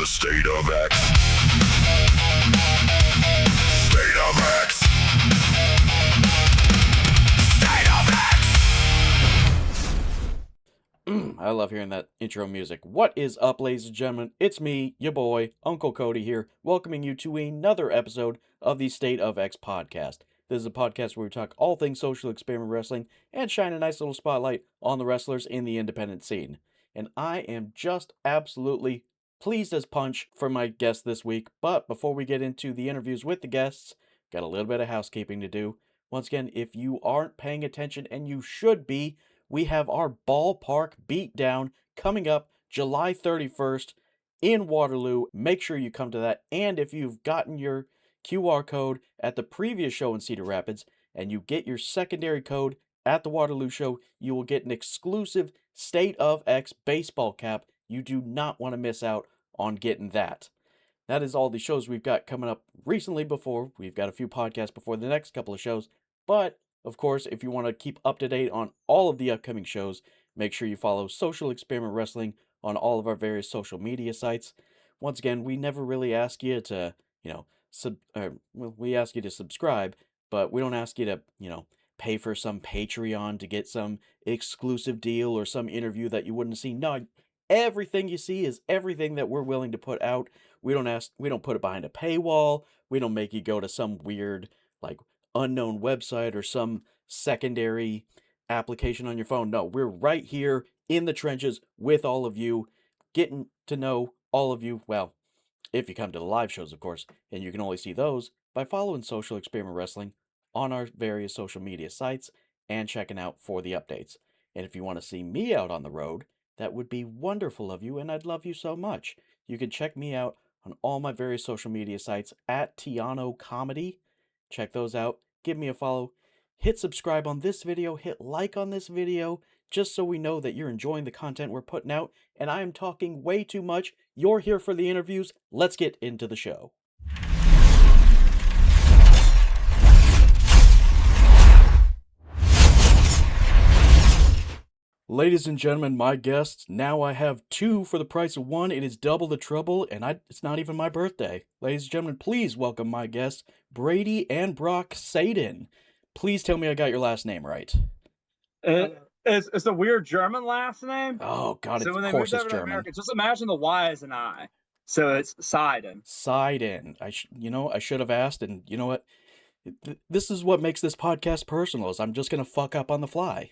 State of X. State of X. State of X. I love hearing that intro music. What is up, ladies and gentlemen? It's me, your boy, Uncle Cody here, welcoming you to another episode of the State of X podcast. This is a podcast where we talk all things social experiment wrestling and shine a nice little spotlight on the wrestlers in the independent scene. And I am just absolutely pleased as punch for my guest this week. But before we get into the interviews with the guests, got a little bit of housekeeping to do. Once again, if you aren't paying attention, and you should be, we have our ballpark beatdown coming up July 31st in Waterloo. Make sure you come to that. And if you've gotten your QR code at the previous show in Cedar Rapids and you get your secondary code at the Waterloo show, you will get an exclusive State of X baseball cap. You do not want to miss out on getting that. That is all the shows we've got coming up recently before. We've got a few podcasts before the next couple of shows. But, of course, if you want to keep up to date on all of the upcoming shows, make sure you follow Social Experiment Wrestling on all of our various social media sites. Once again, we never really ask you to, we ask you to subscribe, but we don't ask you to, pay for some Patreon to get some exclusive deal or some interview that you wouldn't see. No, everything you see is everything that we're willing to put out. We don't put it behind a paywall. We don't make you go to some weird, unknown website or some secondary application on your phone. No, we're right here in the trenches with all of you, getting to know all of you. Well, if you come to the live shows, of course, and you can only see those by following Social Experiment Wrestling on our various social media sites and checking out for the updates. And if you want to see me out on the road, that would be wonderful of you, and I'd love you so much. You can check me out on all my various social media sites at Tiano Comedy. Check those out. Give me a follow. Hit subscribe on this video. Hit like on this video, just so we know that you're enjoying the content we're putting out. And I am talking way too much. You're here for the interviews. Let's get into the show. Ladies and gentlemen, my guests, now I have two for the price of one. It is double the trouble, and it's not even my birthday. Ladies and gentlemen, please welcome my guests, Brady and Brock Seyden. Please tell me I got your last name right. It's a weird German last name. Oh, God, so of course it's German. America, just imagine the Y as an I. So it's Seyden. Seyden. I should have asked, and you know what? This is what makes this podcast personal, is I'm just going to fuck up on the fly.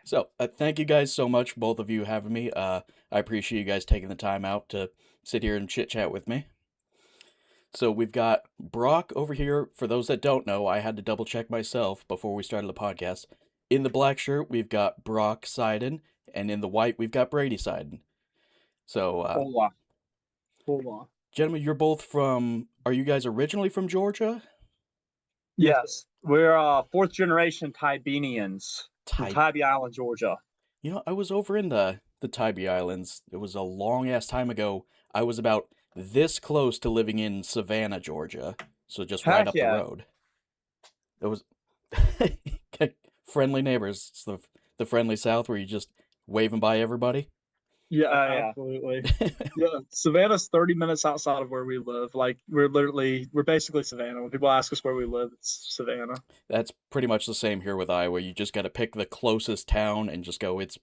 So, thank you guys so much, both of you, having me. I appreciate you guys taking the time out to sit here and chit-chat with me. So, we've got Brock over here. For those that don't know, I had to double-check myself before we started the podcast. In the black shirt, we've got Brock Seyden, and in the white, we've got Brady Seyden. So, Hold on. Gentlemen, you're both from... Are you guys originally from Georgia? Yes. We're fourth-generation Tybenians. From Tybee Island, Georgia. I was over in the Tybee Islands. It was a long-ass time ago. I was about this close to living in Savannah, Georgia. So just right up the road. It was friendly neighbors. It's the friendly South where you just waving by everybody. Yeah, absolutely. Yeah, Savannah's 30 minutes outside of where we live. We're basically Savannah. When people ask us where we live, it's Savannah. That's pretty much the same here with Iowa. You just got to pick the closest town and just go, it's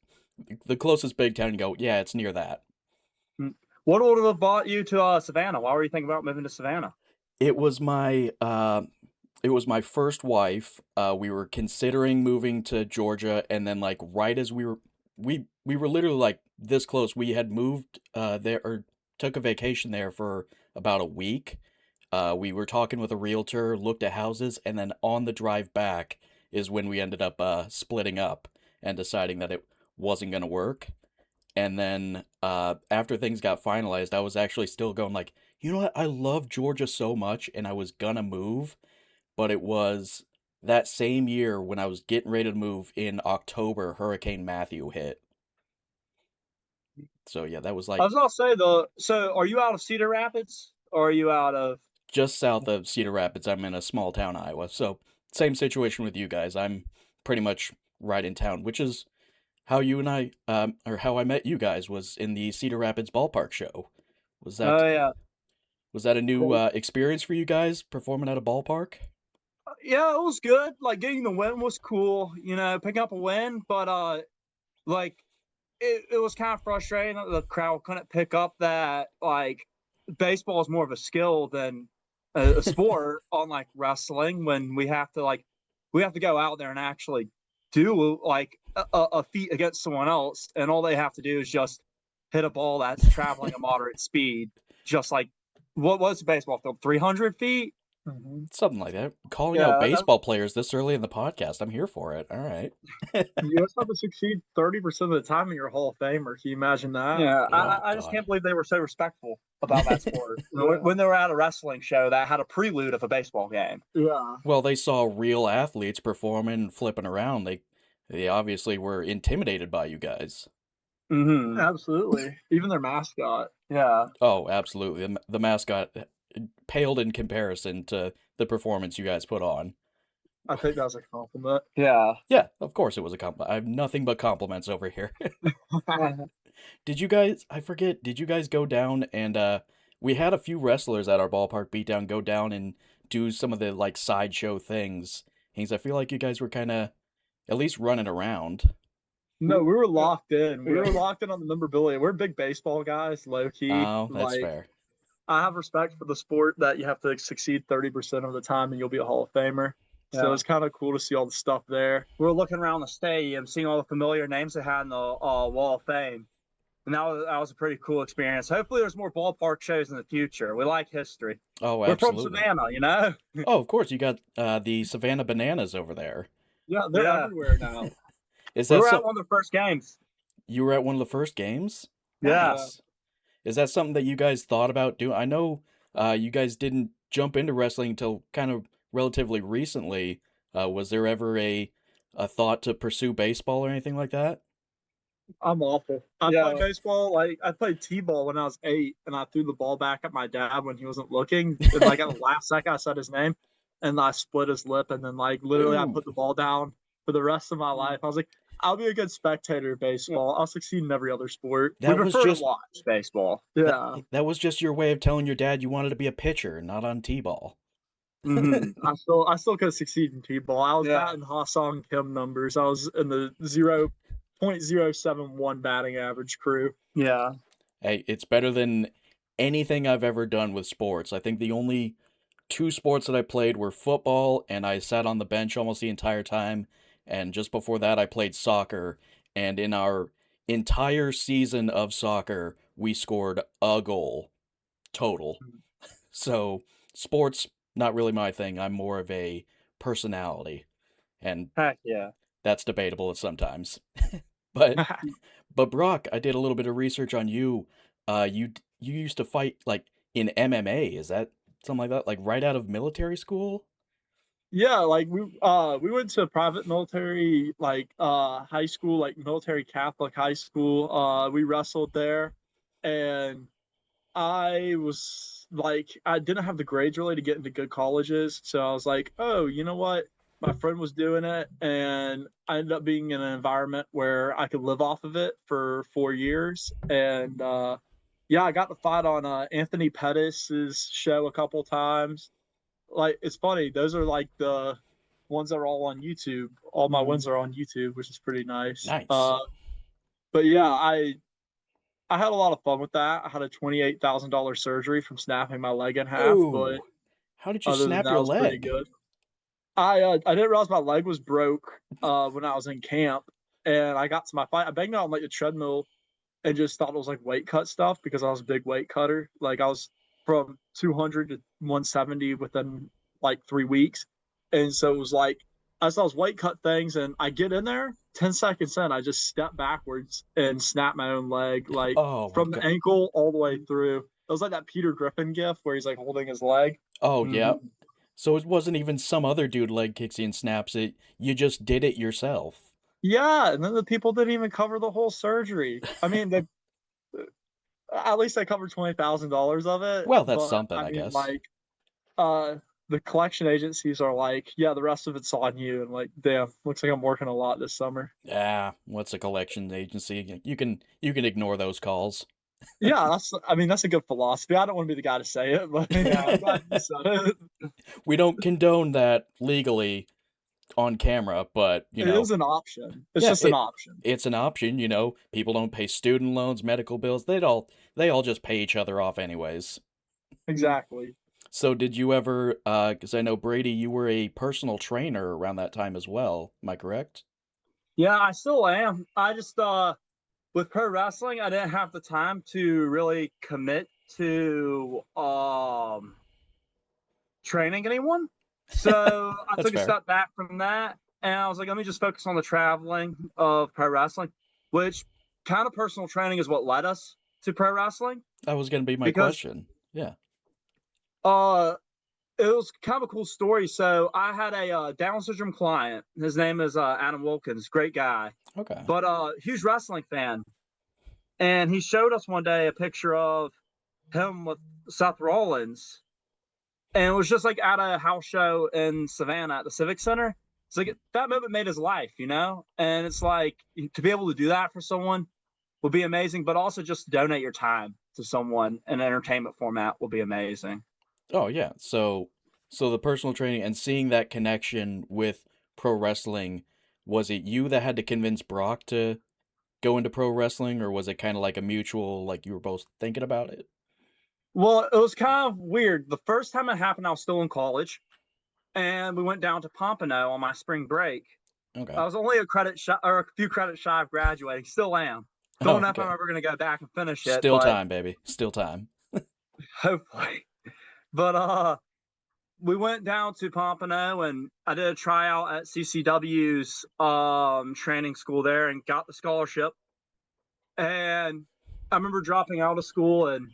the closest big town, and go, yeah, it's near that. What would have brought you to Savannah? Why were you thinking about moving to Savannah? It was my first wife. We were considering moving to Georgia, and then right as we were literally this close. We had moved there, or took a vacation there for about a week. We were talking with a realtor, looked at houses, and then on the drive back is when we ended up splitting up and deciding that it wasn't going to work. And then after things got finalized, I was actually still going you know what? I love Georgia so much, and I was going to move, but it was that same year when I was getting ready to move in October, Hurricane Matthew hit. So yeah, that was I was gonna say so are you out of Cedar Rapids or are you out of just south of Cedar Rapids? I'm in a small town, Iowa. So same situation with you guys. I'm pretty much right in town, which is how you and I, or how I met you guys, was in the Cedar Rapids ballpark show. Was Oh that yeah. was that a new Cool. experience for you guys performing at a ballpark? Yeah, it was good. Like getting the win was cool, picking up a win, but like it was kind of frustrating that the crowd couldn't pick up that like baseball is more of a skill than a sport on like wrestling when we have to go out there and actually do like a feat against someone else, and all they have to do is just hit a ball that's traveling a moderate speed, just like what was the baseball field, 300 feet. Something like that. Calling out Yeah, baseball players this early in the podcast. I'm here for it. All right. you just have to succeed 30% of the time in your Hall of Famer. Can you imagine that? Yeah, Oh, I just God. can't believe they were so respectful about that sport. When they were at a wrestling show that had a prelude of a baseball game. Yeah. Well, they saw real athletes performing and flipping around. They obviously were intimidated by you guys. Mm-hmm. Absolutely. Even their mascot. Yeah. Oh, absolutely. The mascot paled in comparison to the performance you guys put on. I think that was a compliment. Yeah. Yeah, of course it was a compliment. I have nothing but compliments over here. Did you guys, I forget, did you guys go down and we had a few wrestlers at our ballpark beatdown go down and do some of the like sideshow things. I feel like you guys were kind of at least running around. No, we were locked in. We were locked in on the memorabilia. We're big baseball guys, low key. Oh, that's Like, fair. I have respect for the sport that you have to succeed 30% of the time and you'll be a Hall of Famer. So it's kind of cool to see all the stuff there. We were looking around the stadium, seeing all the familiar names they had in the Wall of Fame. And that was a pretty cool experience. Hopefully there's more ballpark shows in the future. We like history. Oh, We're from absolutely. Savannah, you know? Oh, of course, you got the Savannah Bananas over there. Yeah, they're everywhere now. Is We that were so? at one of the first games. You were at one of the first games? Yeah. Nice. Is that something that you guys thought about doing? I know you guys didn't jump into wrestling until kind of relatively recently. Was there ever a thought to pursue baseball or anything like that? I'm awful. I played baseball, like I played T-ball when I was 8, and I threw the ball back at my dad when he wasn't looking. And like at the last second I said his name and I split his lip, and then like literally I Ooh, put the ball down for the rest of my life. I was like, I'll be a good spectator of baseball. I'll succeed in every other sport. We that was prefer to just watch baseball. that, Yeah. that was just your way of telling your dad you wanted to be a pitcher, not on T-ball. I still could succeed in T-ball. I was batting Ha-Song Kim numbers. I was in the 0.071 batting average crew. Yeah. Hey, it's better than anything I've ever done with sports. I think the only two sports that I played were football, and I sat on the bench almost the entire time. And just before that, I played soccer. And in our entire season of soccer, we scored a goal total. So, sports, not really my thing. I'm more of a personality. And Heck yeah. that's debatable sometimes. But but Brock, I did a little bit of research on you. You used to fight like in MMA. Is that something like that? Like right out of military school? Yeah, like we went to private military like high school, like military Catholic high school. We wrestled there, and I was like I didn't have the grades really to get into good colleges, so I was like, oh, you know what? My friend was doing it, and I ended up being in an environment where I could live off of it for 4 years, and yeah, I got to fight on Anthony Pettis's show a couple times. Like it's funny, those are like the ones that are all on YouTube. All my wins are on YouTube, which is pretty nice. Nice. But yeah, I had a lot of fun with that. I had a $28,000 surgery from snapping my leg in half, but Oh, how did you other than snap that, your it was pretty leg? good. I didn't realize my leg was broke when I was in camp, and I got to my fight. I banged out on like the treadmill and just thought it was like weight cut stuff because I was a big weight cutter. Like I was from 200 to 170 within like 3 weeks. And so it was like, I saw those weight cut things and I get in there, 10 seconds in, I just step backwards and snap my own leg, like Oh my from the God. ankle all the way through. It was like that Peter Griffin gif where he's like holding his leg. Oh, yeah. Mhm. So it wasn't even some other dude leg kicks you and snaps it. You just did it yourself. Yeah. And then the people didn't even cover the whole surgery. I mean, they at least I covered $20,000 of it. Well, that's But something, I I mean, guess. like, the collection agencies are like, yeah, the rest of it's on you. And like, damn, looks like I'm working a lot this summer. Yeah, what's a collections agency? You can ignore those calls. Yeah, that's a good philosophy. I don't want to be the guy to say it, but yeah, I'm glad you said it. We don't condone that legally on camera, but It is an option. It's yeah, just an option. it's an option. People don't pay student loans, medical bills. They all just pay each other off anyways. Exactly. So did you ever? Because I know Brady, you were a personal trainer around that time as well. Am I correct? Yeah, I still am. I just with pro wrestling, I didn't have the time to really commit to training anyone. So I That's took a fair. step back from that and I was like, let me just focus on the traveling of pro wrestling, which kind of personal training is what led us to pro wrestling That was gonna be my because question. Yeah. uh it was kind of a cool story. So I had a Down syndrome client. His name is Adam Wilkins, great guy, Okay. but huge wrestling fan. And he showed us one day a picture of him with Seth Rollins, and it was just like at a house show in Savannah at the Civic Center. It's like that moment made his life, and it's like to be able to do that for someone would be amazing, but also just donate your time to someone in an entertainment format will be amazing. Oh yeah. So the personal training and seeing that connection with pro wrestling, was it you that had to convince Brock to go into pro wrestling, or was it kind of like a mutual, like you were both thinking about it? Well, it was kind of weird. The first time it happened, I was still in college, and we went down to Pompano on my spring break. Okay. I was only a credit shy, or a few credits shy of graduating. Still am. Don't know if I'm Okay. ever going to go back and finish it, Still but time, baby. Still time. hopefully. But we went down to Pompano and I did a tryout at CCW's training school there and got the scholarship. And I remember dropping out of school and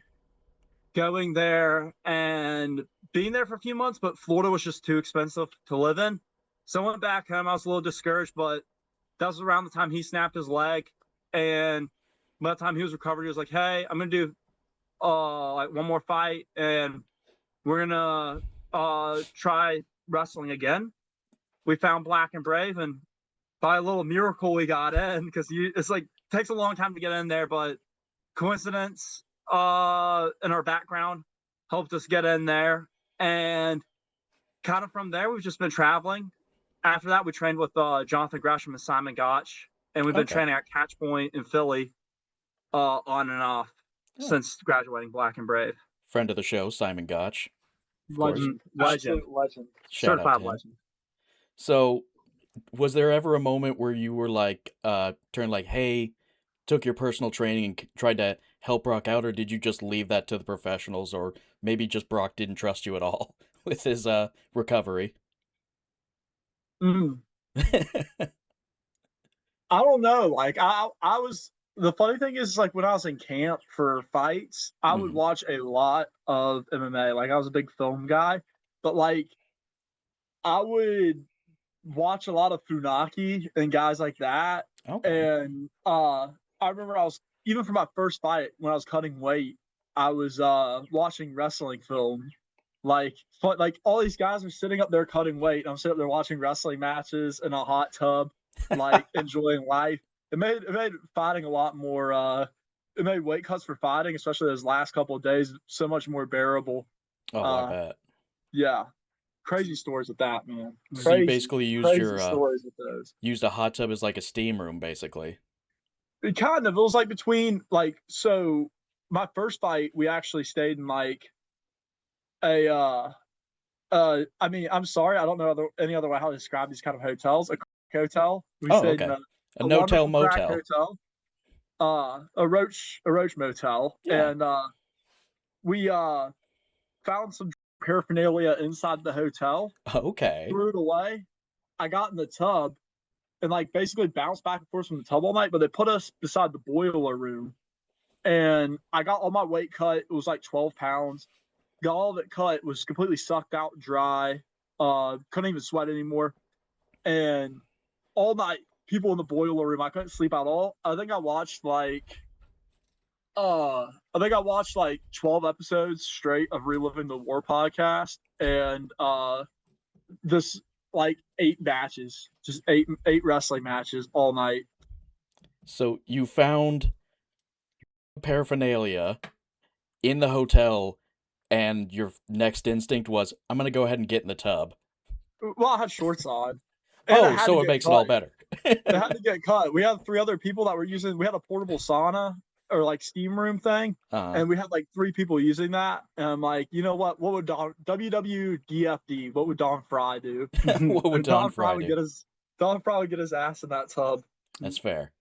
going there and being there for a few months, but Florida was just too expensive to live in. So I went back home. I was a little discouraged, but that was around the time he snapped his leg. And by the time he was recovered, he was like, "Hey, I'm gonna do like one more fight, and we're gonna try wrestling again." We found Black and Brave, and by a little miracle, we got in because it's like takes a long time to get in there, but coincidence in our background helped us get in there, and kind of from there, we've just been traveling. After that, we trained with Jonathan Gresham and Simon Gotch, and we've been Okay. training at Catch Point in Philly on and off Yeah. since graduating Black and Brave. Friend of the show, Simon Gotch, of course. Legend, legend, Legend. Shout out certified to him. legend. So, was there ever a moment where you were like, turned like, hey, took your personal training and tried to help Brock out, or did you just leave that to the professionals, or maybe just Brock didn't trust you at all with his recovery? Mm. I don't know. Like I was the funny thing is like when I was in camp for fights, I would Mhm. watch a lot of MMA. Like I was a big film guy, but like I would watch a lot of Funaki and guys like that. Okay. And I remember I was even for my first fight when I was cutting weight, I was watching wrestling film. Like all these guys are sitting up there cutting weight. I'm sitting up there watching wrestling matches in a hot tub, like enjoying life. It made fighting a lot more it made weight cuts for fighting, especially those last couple of days, so much more bearable. Oh, I Uh bet. yeah. Crazy stories with that, man. So you Crazy, basically crazy stories with those. used a hot tub as like a steam room, basically. It was like between like so my first fight we actually stayed in like a I mean, I'm sorry, I don't know any other way how to describe these kind of hotels. A crack hotel. We Oh, stayed in okay. A a no-tell wonderful crack motel. hotel. A roach motel, Yeah. and we found some paraphernalia inside the hotel, Okay. threw it away. I got in the tub and like basically bounced back and forth from the tub all night, but they put us beside the boiler room, and I got all my weight cut. It was like 12 pounds. Got all of it cut. Was completely sucked out dry. Couldn't even sweat anymore. And all night, people in the boiler room. I couldn't sleep at all. I think I watched like 12 episodes straight of Reliving the War podcast, and this like 8 matches, just eight wrestling matches all night. So you found paraphernalia in the hotel, and your next instinct was, I'm gonna go ahead and get in the tub. Well, I had shorts on. And Oh, so it makes it all better. It had to get cut. We had 3 other people that were using. We had a portable sauna or like steam room thing, and we had like 3 people using that. And I'm like, you know what? What would WWDFD? What would Don Fry do? What would Don Fry do? Don Fry would get his ass in that tub. That's fair.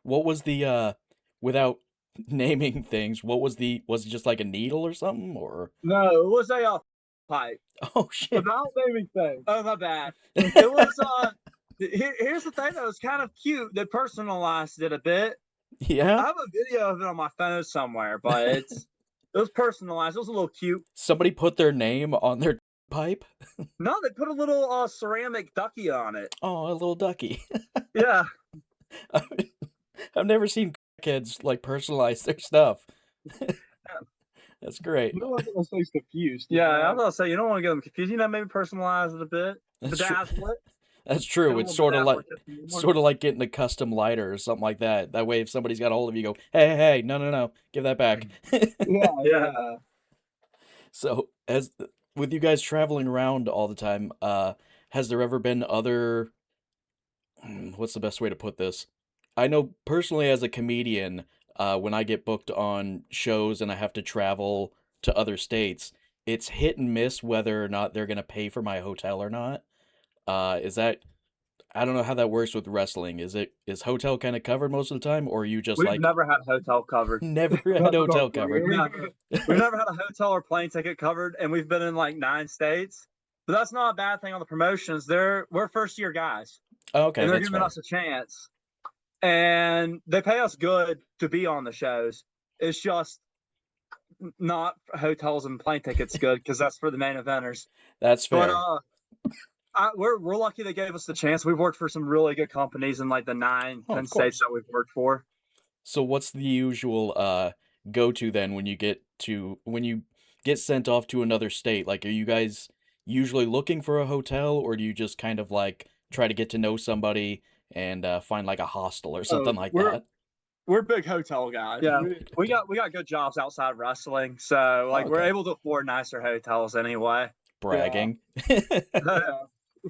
What was the without naming things? Was it just like a needle or something, or? No, it was a pipe. Oh shit! Without naming things. Oh, my bad. It was here's the thing that was kind of cute. They personalized it a bit. Yeah. I have a video of it on my phone somewhere, but it was personalized. It was a little cute. Somebody put their name on their pipe? No, they put a little ceramic ducky on it. Oh, a little ducky. Yeah. I've never seen kids like personalize their stuff. That's great. You don't want to get those confused. Yeah, I was gonna say you don't want to get them confused. You know, maybe personalize it a bit. Bedazzle it. That's true. It's sort of like getting a custom lighter or something like that. That way, if somebody's got a hold of you, go, hey, no, give that back. Yeah. So, with you guys traveling around all the time, has there ever been other? What's the best way to put this? I know personally, as a comedian, when I get booked on shows and I have to travel to other states, it's hit and miss whether or not they're gonna pay for my hotel or not. Is that, I don't know how that works with wrestling. Is hotel kind of covered most of the time, or are you just We've never had hotel covered. Never had hotel covered. We've never had a hotel or plane ticket covered, and we've been in like 9 states. But that's not a bad thing on the promotions. We're first year guys. Oh, okay, and they're that's giving fair. us a chance. And they pay us good to be on the shows. It's just not hotels and plane tickets good because that's for the main eventers. That's fair. But we're lucky they gave us the chance. We've worked for some really good companies in like the 10 states that we've worked for. So what's the usual go-to then when you get sent off to another state? Like, are you guys usually looking for a hotel, or do you just kind of like try to get to know somebody and find like a hostel or something like that? We're big hotel guys. Yeah, we got good jobs outside of wrestling, so like we're able to afford nicer hotels anyway. Bragging. Yeah.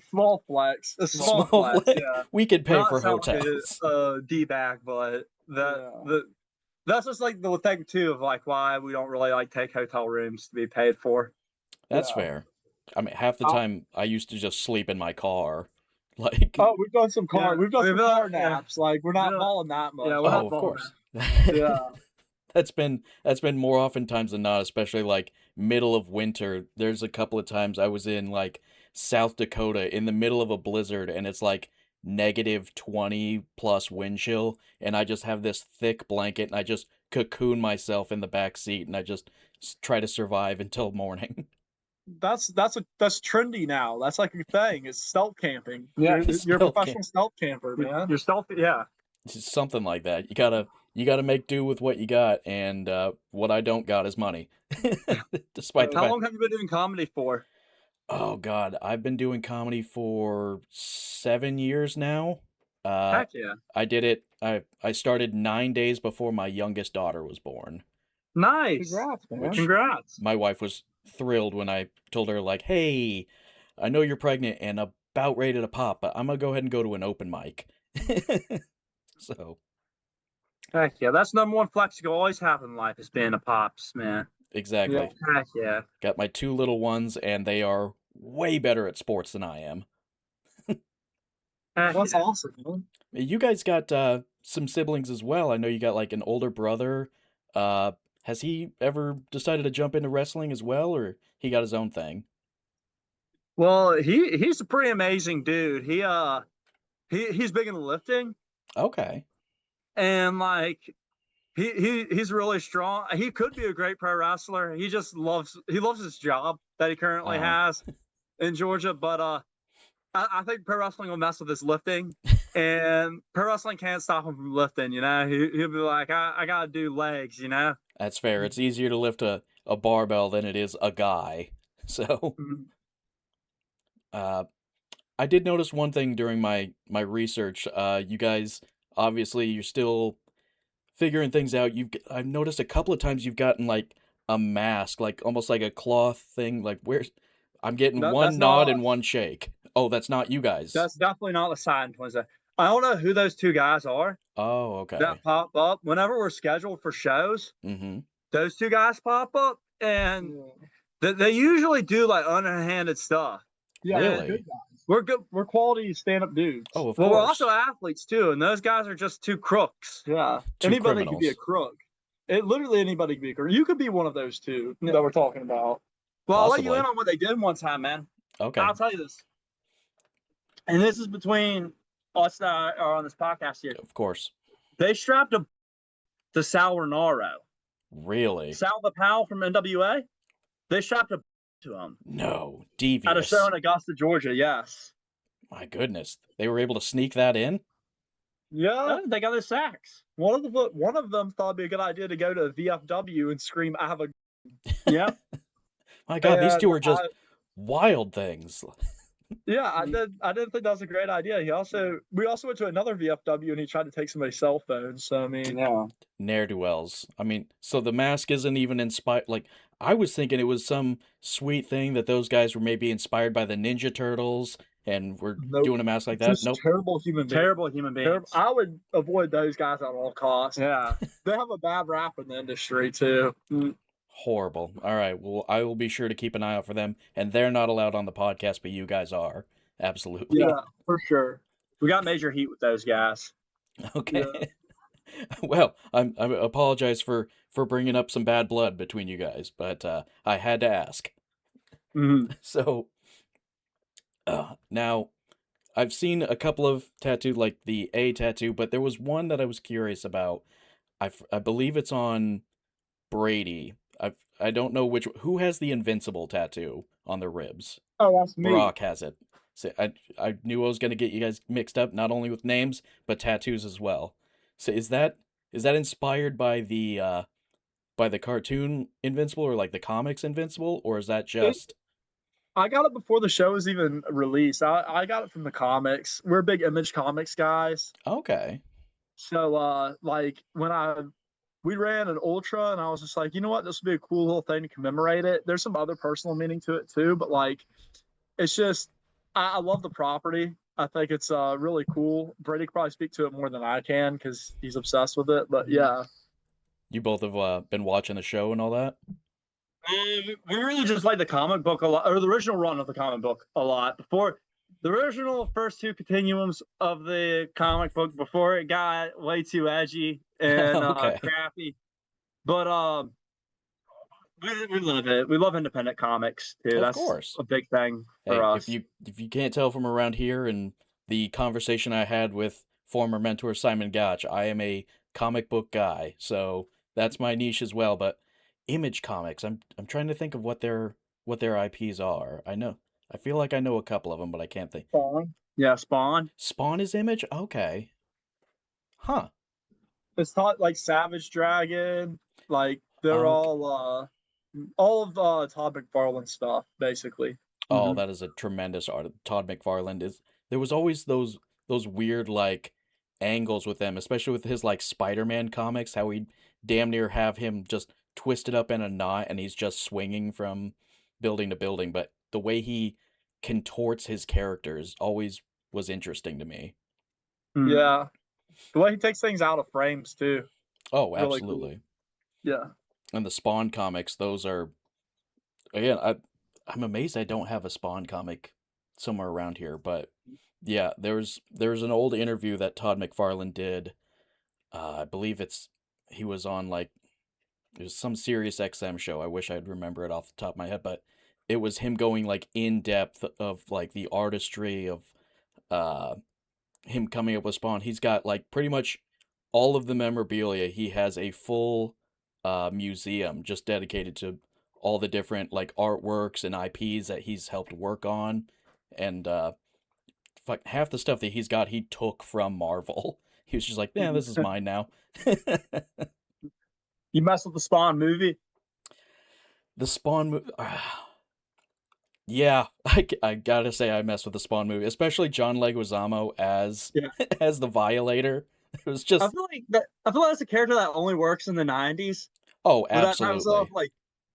Small flex. A small flex. Yeah. We could pay for hotels. D-bag, but that's just like the thing too of like why we don't really like take hotel rooms to be paid for. That's fair. I mean, half the time I used to just sleep in my car. Like, we've done some car naps. Like, we're not balling that much. Yeah, of course. Yeah. That's been more oftentimes than not, especially like middle of winter. There's a couple of times I was in like South Dakota in the middle of a blizzard, and it's like -20 plus wind chill, and I just have this thick blanket and I just cocoon myself in the back seat and I just try to survive until morning. That's trendy now. That's like a thing. It's stealth camping. Yeah, you're a professional stealth camper, man. You're stealth, yeah. It's something like that. You gotta make do with what you got, and what I don't got is money. Despite how long have you been doing comedy for? Oh God, I've been doing comedy for 7 years now. Heck yeah! I did it. I started 9 days before my youngest daughter was born. Nice. Congrats, man. Congrats. My wife was thrilled when I told her, like, hey, I know you're pregnant and about ready to pop, but I'm gonna go ahead and go to an open mic. So. Heck yeah, that's number one flex you can always have in life is being a pops, man. Exactly. Yeah. Heck yeah. Got my 2 little ones, and they are way better at sports than I am. That's awesome, man. You guys got some siblings as well. I know you got like an older brother. Has he ever decided to jump into wrestling as well, or he got his own thing? Well, he's a pretty amazing dude. He's big into lifting. Okay. And like he's really strong. He could be a great pro wrestler. He just loves his job that he currently has in Georgia. But I think pro wrestling will mess with his lifting, and pro wrestling can't stop him from lifting. You know, he'll be like, I gotta do legs. You know. That's fair. It's easier to lift a barbell than it is a guy. So, I did notice one thing during my research. You guys, obviously, you're still figuring things out, I've noticed a couple of times you've gotten like a mask, like almost like a cloth thing. Like where's I'm getting No, one that's not nod and us. one shake. Oh, that's not you guys. That's definitely not the Seyden twins. I don't know who those two guys are Oh, that okay. pop up whenever we're scheduled for shows. Mm-hmm. Those two guys pop up, and they usually do like underhanded stuff. Yeah, they're Really? good guys. We're good. We're quality stand-up dudes. Oh, of Well, we're course. also athletes too, and those guys are just two crooks. Yeah, Two anybody could be a criminals. crook. It literally anybody could be a crook. You could be one of those two that we're talking about. Well, I'll let you Possibly. in on what they did one time, man. Okay. I'll tell you this, and this is between us that are on this podcast here. Of course. They strapped a to Sal Renaro. Really? Sal the Pal from NWA. They strapped a to him. No. Devious. At a show in Augusta, Georgia, yes. My goodness. They were able to sneak that in? Yeah, they got their sacks. One of them thought it'd be a good idea to go to VFW and scream, "I have a." Yeah. My God, these two And are just wild things. Yeah, I didn't think that was a great idea. We also went to another VFW and he tried to take somebody's cell phone. So I mean, yeah. Ne'er-do-wells. I mean, so the mask isn't even inspired. Like, I was thinking it was some sweet thing that those guys were maybe inspired by the Ninja Turtles and were doing a mask like that. Just Nope. terrible human beings. I would avoid those guys at all costs. Yeah. They have a bad rap in the industry too. Horrible. All right. Well, I will be sure to keep an eye out for them. And they're not allowed on the podcast, but you guys are. Absolutely. Yeah, for sure. We got major heat with those guys. Okay. Yeah. Well, I apologize for bringing up some bad blood between you guys, but I had to ask. Mm-hmm. So, now, I've seen a couple of tattoos, like the A tattoo, but there was one that I was curious about. I believe it's on Brady. I don't know who has the invincible tattoo on their ribs. Oh, that's me. Brock has it. So I knew I was gonna get you guys mixed up, not only with names but tattoos as well. So is that inspired by the cartoon Invincible or like the comics Invincible, or is that just? I got it before the show was even released. I got it from the comics. We're big Image Comics guys. Okay. So like when we ran an ultra and I was just like, you know what, this would be a cool little thing to commemorate it. There's some other personal meaning to it too, but like it's just I love the property. I think it's really cool. Brady could probably speak to it more than I can because he's obsessed with it. But yeah. You both have been watching the show and all that? We really just like the comic book a lot, or the original run of the comic book a lot. Before the original first two continuums of the comic book, before it got way too edgy and Okay. crappy. But we love it. We love independent comics too. That's course. A big thing for us. If you can't tell from around here and the conversation I had with former mentor Simon Gotch, I am a comic book guy, so that's my niche as well. But Image Comics, I'm trying to think of what their IPs are. I feel like I know a couple of them, but I can't think. Spawn. Yeah, Spawn. Spawn is Image? Okay. Huh. It's not like Savage Dragon. Like they're all of Todd McFarlane stuff, basically. Oh, that is a tremendous art. Todd McFarlane there was always those weird like angles with them, especially with his like Spider-Man comics, how he'd damn near have him just twisted up in a knot and he's just swinging from building to building, but the way he contorts his characters always was interesting to me. Yeah. The way he takes things out of frames too. Oh, absolutely. Really cool. Yeah. And the Spawn comics, those are, again, I'm amazed I don't have a Spawn comic somewhere around here, but yeah, there's an old interview that Todd McFarlane did. I believe he was on like, it was some Sirius XM show. I wish I'd remember it off the top of my head, but it was him going like in depth of like the artistry of him coming up with Spawn. He's got like pretty much all of the memorabilia. He has a full museum just dedicated to all the different like artworks and IPs that he's helped work on, and half the stuff that he's got he took from Marvel. He was just like, yeah, this is mine now. You mess with the Spawn movie? The Spawn movie. Yeah, I gotta say I mess with the Spawn movie, especially John Leguizamo as as the Violator. It was I just feel like that's a character that only works in the '90s. oh, With that type of stuff, absolutely.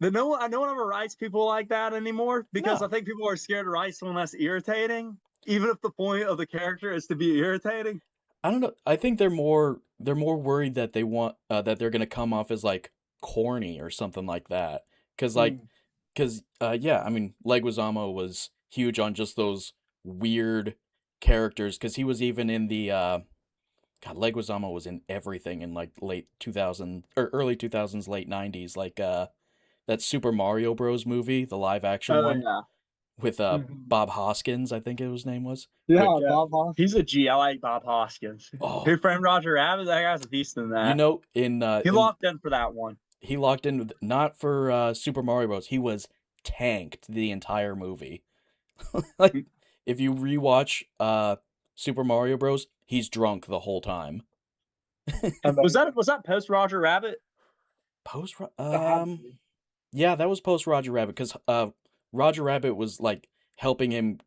like no one ever writes people like that anymore because No. I think people are scared to write someone that's irritating, even if the point of the character is to be irritating. I don't know. I think they're more worried that they want that they're gonna come off as like corny or something like that. Cause like, Mm. cause yeah, I mean, Leguizamo was huge on just those weird characters. Cause he was even in the God, Leguizamo was in everything in like late 2000 or early 2000s, late 90s, like that Super Mario Bros. Movie, the live action Oh one yeah. with Mhm. Bob Hoskins, I think his name was. With Yeah, Bob Hoskins. He's a G. I like Bob Hoskins. oh, Who Framed Roger Rabbit? That guy's a beast in you that. know, He in locked in for that one. he locked in with, not for Super Mario Bros. He was tanked the entire movie. Like if you rewatch Super Mario Bros, he's drunk the whole time. Was that post Roger Rabbit? Post It had to be. yeah, that was post Roger Rabbit cuz Roger Rabbit was like helping him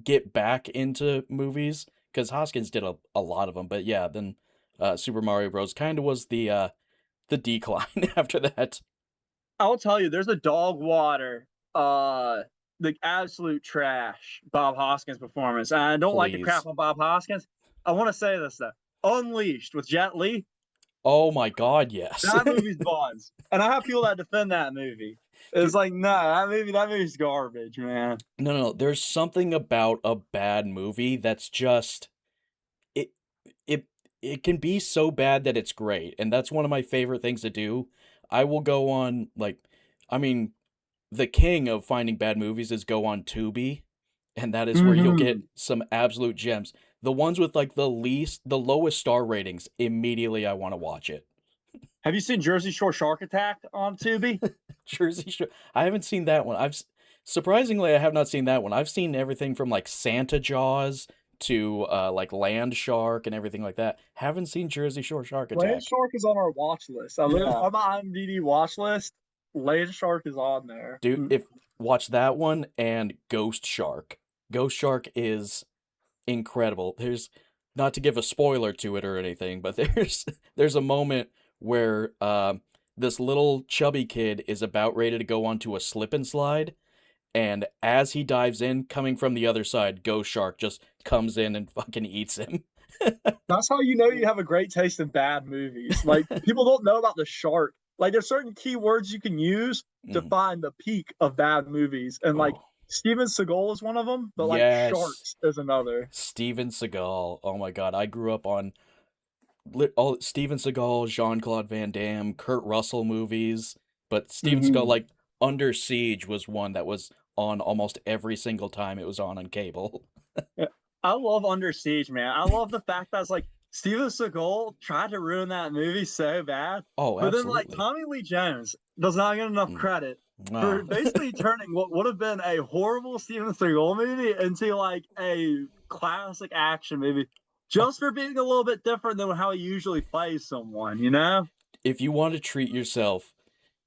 get back into movies cuz Hoskins did a lot of them, but yeah, then Super Mario Bros kind of was the decline after that. I'll tell you, there's a dog water, the absolute trash Bob Hoskins performance. And I don't like to Please. crap on Bob Hoskins. I want to say this though. Unleashed with Jet Li, Oh my god, yes. that movie's buns. And I have people that defend that movie. It's Dude, like, no, that movie's garbage, man. no, there's something about a bad movie that's just it it it can be so bad that it's great, and that's one of my favorite things to do. I will go on like I mean, the king of finding bad movies is go on Tubi, and that is where you'll get Hmm. some absolute gems. The ones with like the lowest star ratings, immediately I want to watch it. Have you seen Jersey Shore Shark Attack on Tubi? Jersey Shore. I haven't seen that one. Surprisingly, I have not seen that one. I've seen everything from like Santa Jaws to like Land Shark and everything like that. Haven't seen Jersey Shore Shark Land Attack. Shark is on our watch list. On my IMDb watch list, Land Shark is on there. Dude, if watch that one and Ghost Shark. Ghost Shark is incredible. There's not to give a spoiler to it or anything, but there's a moment where this little chubby kid is about ready to go onto a slip and slide, and as he dives in, coming from the other side, Ghost Shark just comes in and fucking eats him. That's how you know you have a great taste in bad movies. Like people don't know about the shark. Like there's certain keywords you can use to Mm. find the peak of bad movies, and like Oh, Steven Seagal is one of them, but like yes. sharks is another. Steven Seagal. Oh my god, I grew up on all Steven Seagal, Jean-Claude Van Damme, Kurt Russell movies, but Steven Seagal Hmm. like Under Siege was one that was on almost every single time it was on cable. Yeah. I love Under Siege, man. I love the fact that it's like Steven Seagal tried to ruin that movie so bad, Oh, but then like absolutely. Tommy Lee Jones does not get enough Mm. credit for Ah. basically turning what would have been a horrible Steven Seagal movie into like a classic action movie, Oh, just for being a little bit different than how he usually plays someone, you know? if you want to treat yourself,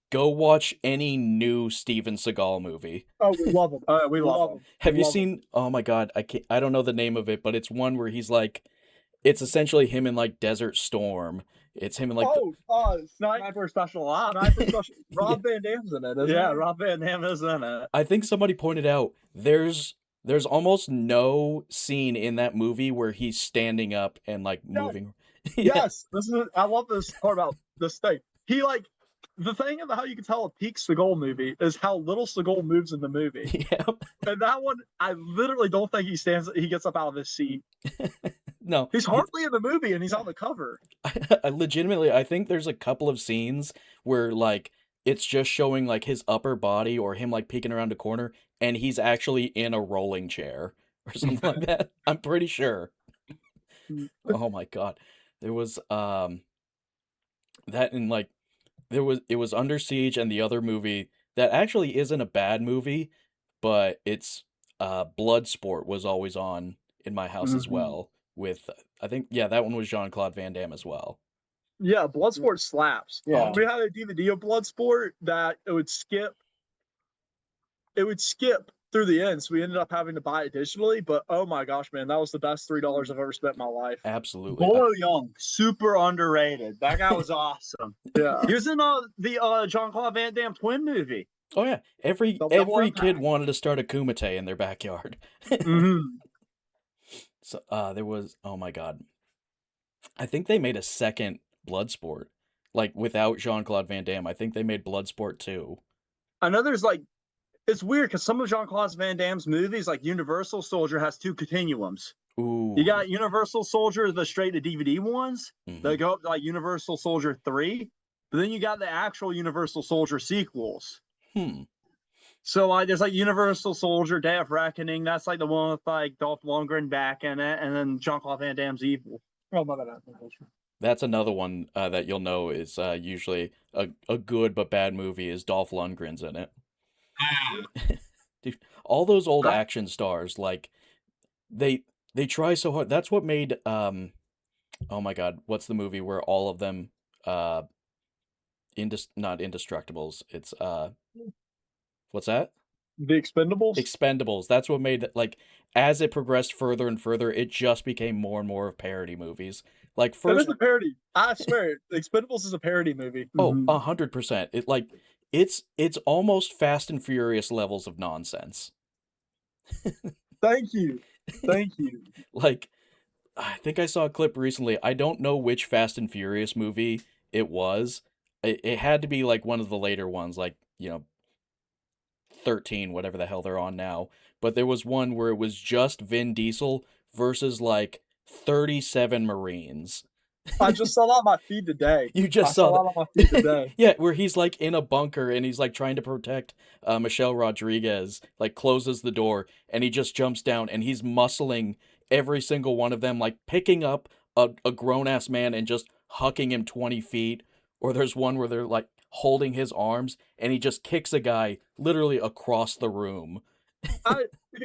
go watch any new Steven Seagal movie. Oh, we love him. We love him. We Have you love him. seen? Oh my god, I don't know the name of it, but it's one where he's like, it's essentially him in like Desert Storm. It's him in like the Oh, Sniper Special Ops. yeah. Rob Van Dam's in it, isn't yeah, it? Rob Van Dam is in it. I think somebody pointed out there's almost no scene in that movie where he's standing up and like Yeah, moving. Yeah. yes, I love this part about this thing. He like the thing about how you can tell a peak Seagal movie is how little Seagal moves in the movie. Yeah. And that one, I literally don't think he gets up out of his seat. No. He's hardly in the movie, and he's on the cover. I legitimately I think there's a couple of scenes where like it's just showing like his upper body or him like peeking around a corner and he's actually in a rolling chair or something like that. I'm pretty sure. Oh my god. There was that in like it was Under Siege and the other movie that actually isn't a bad movie, but it's Bloodsport was always on in my house as Mhm. well with I think yeah, that one was Jean-Claude Van Damme as well. Yeah, Bloodsport slaps. Oh, We had a DVD of Bloodsport that it would skip through the end, so we ended up having to buy it digitally. But oh my gosh, man, that was the best $3 I've ever spent in my life. Absolutely. Bolo Young, super underrated. That guy was awesome. Yeah. He was in the Jean-Claude Van Damme twin movie. Oh yeah, every Double kid impact. wanted to start a kumite in their backyard. Mhm. So there was, oh my god, I think they made a second Bloodsport, like without Jean-Claude Van Damme. I think they made Bloodsport 2. I know there's like, it's weird because some of Jean-Claude Van Damme's movies, like Universal Soldier, has two continuums. Ooh. You got Universal Soldier, the straight to DVD ones. Mhm. They go up to like Universal Soldier 3. But then you got the actual Universal Soldier sequels. So like there's like Universal Soldier, Day of Reckoning. That's like the one with like Dolph Lundgren back in it, and then Jean-Claude Van Damme's Evil. Oh my bad. That's another one that you'll know is usually a good but bad movie is Dolph Lundgren's in it. Dude, all those old action stars, like they try so hard. That's what made oh my god, what's the movie where all of them not Indestructibles. It's what's that? The Expendables? Expendables. That's what made, like, as it progressed further and further, it just became more and more of parody movies. Like That first, is a parody. I swear, The Expendables is a parody movie. oh, 100%. It like it's almost Fast and Furious levels of nonsense. Thank you. Thank you. Like, I think I saw a clip recently. I don't know which Fast and Furious movie it was. It had to be like one of the later ones, like, 13, whatever the hell they're on now. But there was one where it was just Vin Diesel versus like 37 Marines. I just saw that on my feed today. You just I saw that on my feed today. Yeah, where he's like in a bunker and he's like trying to protect Michelle Rodriguez, like closes the door and he just jumps down and he's muscling every single one of them, like picking up a grown-ass man and just hucking him 20 feet. Or there's one where they're like holding his arms and he just kicks a guy literally across the room.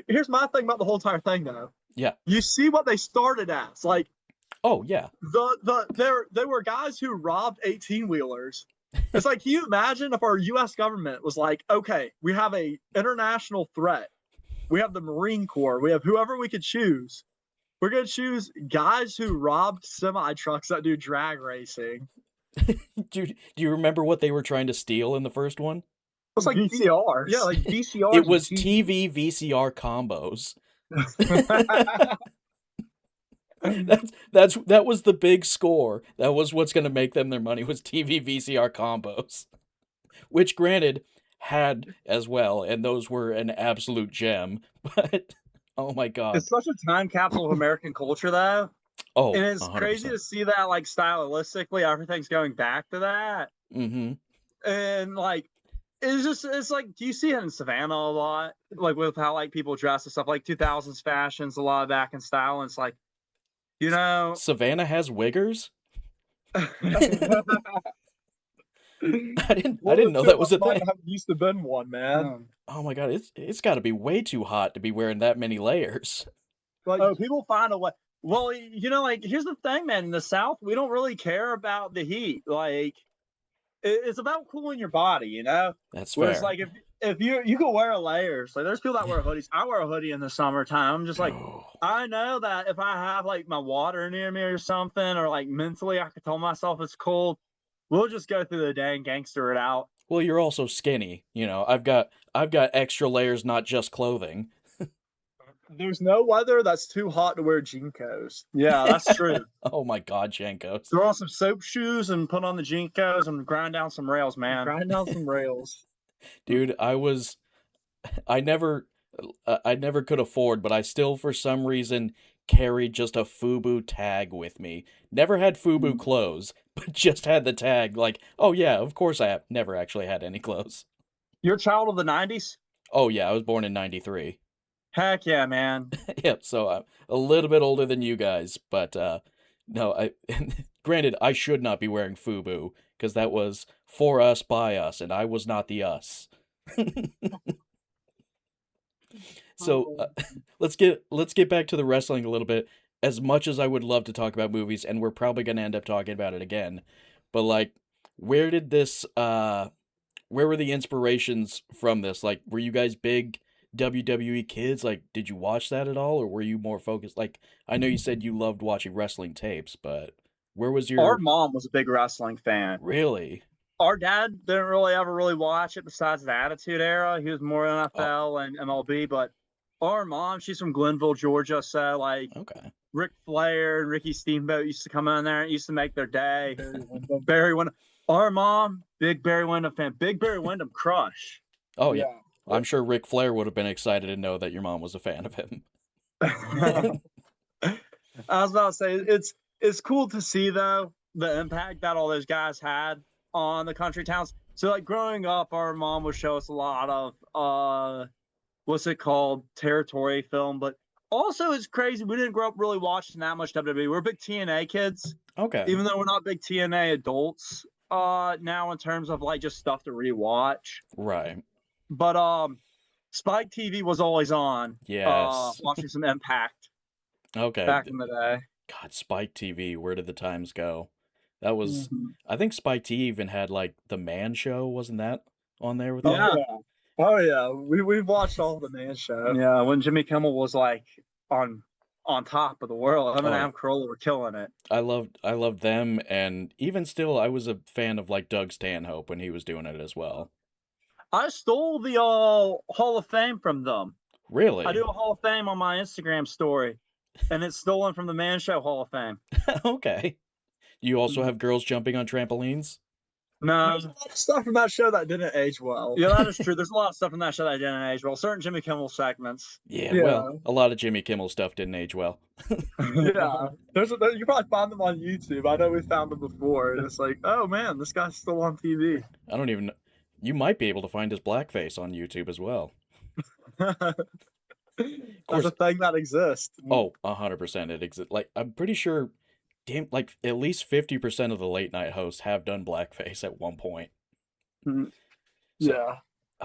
Here's my thing about the whole entire thing, though. Yeah. You see what they started as. Like, oh, yeah. They were guys who robbed 18-wheelers. It's like, can you imagine if our U.S. government was like, okay, we have a international threat. We have the Marine Corps. We have whoever we could choose. We're going to choose guys who robbed semi-trucks that do drag racing. Do you remember what they were trying to steal in the first one? It was like VCRs. Yeah, like VCRs. It was TV VCR combos. That was the big score. That was what's going to make them their money, was TV VCR combos. Which, granted, had as well, and those were an absolute gem. But, oh my god. It's such a time capsule of American culture, though. Oh, and it's 100%. crazy to see that, like, stylistically, everything's going back to that. Mm-hmm. And, like, it's like, do you see it in Savannah a lot? Like, with how, like, people dress and stuff, like 2000s fashions, a lot of back in style, and it's like, Savannah has wiggers? I didn't know that was a thing. Used to been one, man. Oh my god, it's got to be way too hot to be wearing that many layers. Like, people find a way. Well, like, here's the thing, man. In the South, we don't really care about the heat. Like, it's about cooling your body, That's fair. Whereas, like, if you can wear layers, like, there's people that wear hoodies. I wear a hoodie in the summertime. I'm just like, I know that if I have, like, my water near me or something, or, like, mentally I can tell myself it's cold, we'll just go through the day and gangster it out. Well, you're also skinny. I've got extra layers, not just clothing. There's no weather that's too hot to wear Jinkos. Yeah, that's true. Oh my god, Jankos. Throw on some soap shoes and put on the Jinkos and grind down some rails, man. Grind down some rails. Dude, I never could afford, but I still, for some reason, carried just a FUBU tag with me. Never had FUBU clothes, but just had the tag. Like, oh yeah, of course I have never actually had any clothes. You're a child of the 90s? Oh yeah, I was born in 93. Heck yeah, man. Yep, so I'm a little bit older than you guys, but no, granted, I should not be wearing FUBU, because that was for us, by us, and I was not the us. So let's get back to the wrestling a little bit. As much as I would love to talk about movies, and we're probably going to end up talking about it again, but like, where were the inspirations from this? Like, were you guys big WWE Kids, like, did you watch that at all, or were you more focused? Like, I know you said you loved watching wrestling tapes, but where was Our your mom was a big wrestling fan. really? Our dad didn't really ever watch it besides the Attitude Era. He was more NFL and MLB, but our mom, she's from Glenville, Georgia, so like Okay. Ric Flair and Ricky Steamboat used to come in there and used to make their day. Barry Windham. Our mom, big Barry Windham fan. Big Barry Windham crush. Oh yeah. I'm sure Ric Flair would have been excited to know that your mom was a fan of him. I was about to say it's cool to see though the impact that all those guys had on the country towns. So like growing up, our mom would show us a lot of what's it called, territory film, but also it's crazy. We didn't grow up really watching that much WWE. We're big TNA kids. Okay. Even though we're not big TNA adults now in terms of like just stuff to rewatch. Right. But Spike TV was always on. Yes. Watching some Impact Okay. back in the day. God, Spike TV, where did the times go? That was, Mm-hmm. I think Spike TV even had like the Man Show, wasn't that on there with Yeah. them? Oh yeah, we've watched all the Man Show. Yeah, when Jimmy Kimmel was like on top of the world, him and Oh, yeah. Adam Carolla were killing it. I loved them, and even still, I was a fan of like Doug Stanhope when he was doing it as well. I stole the Hall of Fame from them. Really? I do a Hall of Fame on my Instagram story, and it's stolen from the Man Show Hall of Fame. Okay. You also have girls jumping on trampolines? No, There's a lot of stuff from that show that didn't age well. yeah, that is true. There's a lot of stuff in that show that didn't age well. Certain Jimmy Kimmel segments. Yeah, Yeah. well, a lot of Jimmy Kimmel stuff didn't age well. Yeah, you probably found them on YouTube. I know we found them before, and it's like, oh man, this guy's still on TV. I don't even know. You might be able to find his blackface on YouTube as well. That's course- a thing that exists. Oh, 100% it exists. Like, I'm pretty sure, like, at least 50% of the late night hosts have done blackface at one point. So, Yeah.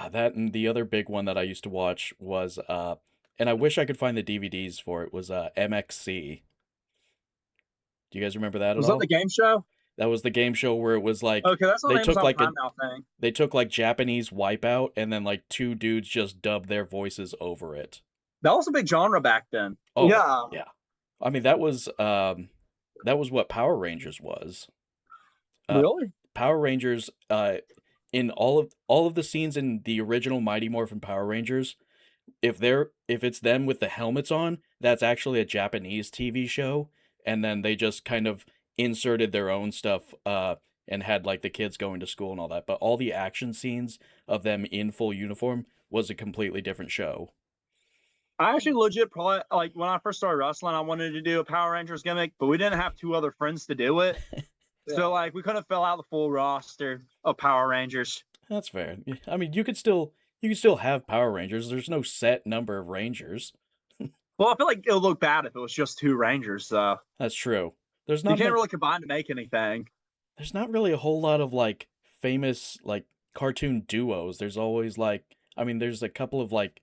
that and the other big one that I used to watch was, and I wish I could find the DVDs for it, was MXC. Do you guys remember that at Was all? that the game show? That was the game show where it was like, Okay, that's not they the took Amazon like a- Prime Now thing. they took like Japanese Wipeout and then like two dudes just dubbed their voices over it. That was a big genre back then. Oh, Yeah. I mean, that was what Power Rangers was. Really? Power Rangers, in all of the scenes in the original Mighty Morphin Power Rangers, if it's them with the helmets on, that's actually a Japanese TV show, and then they just kind of inserted their own stuff and had like the kids going to school and all that. But all the action scenes of them in full uniform was a completely different show. I actually legit probably like when I first started wrestling, I wanted to do a Power Rangers gimmick, but we didn't have two other friends to do it. So like we couldn't fill out the full roster of Power Rangers. That's fair. I mean, you could still have Power Rangers. There's no set number of Rangers. Well, I feel like it would look bad if it was just two Rangers, though. That's true. There's You not can't ma- really combine to make anything. there's not really a whole lot of like famous like cartoon duos. There's always like, I mean, there's a couple of like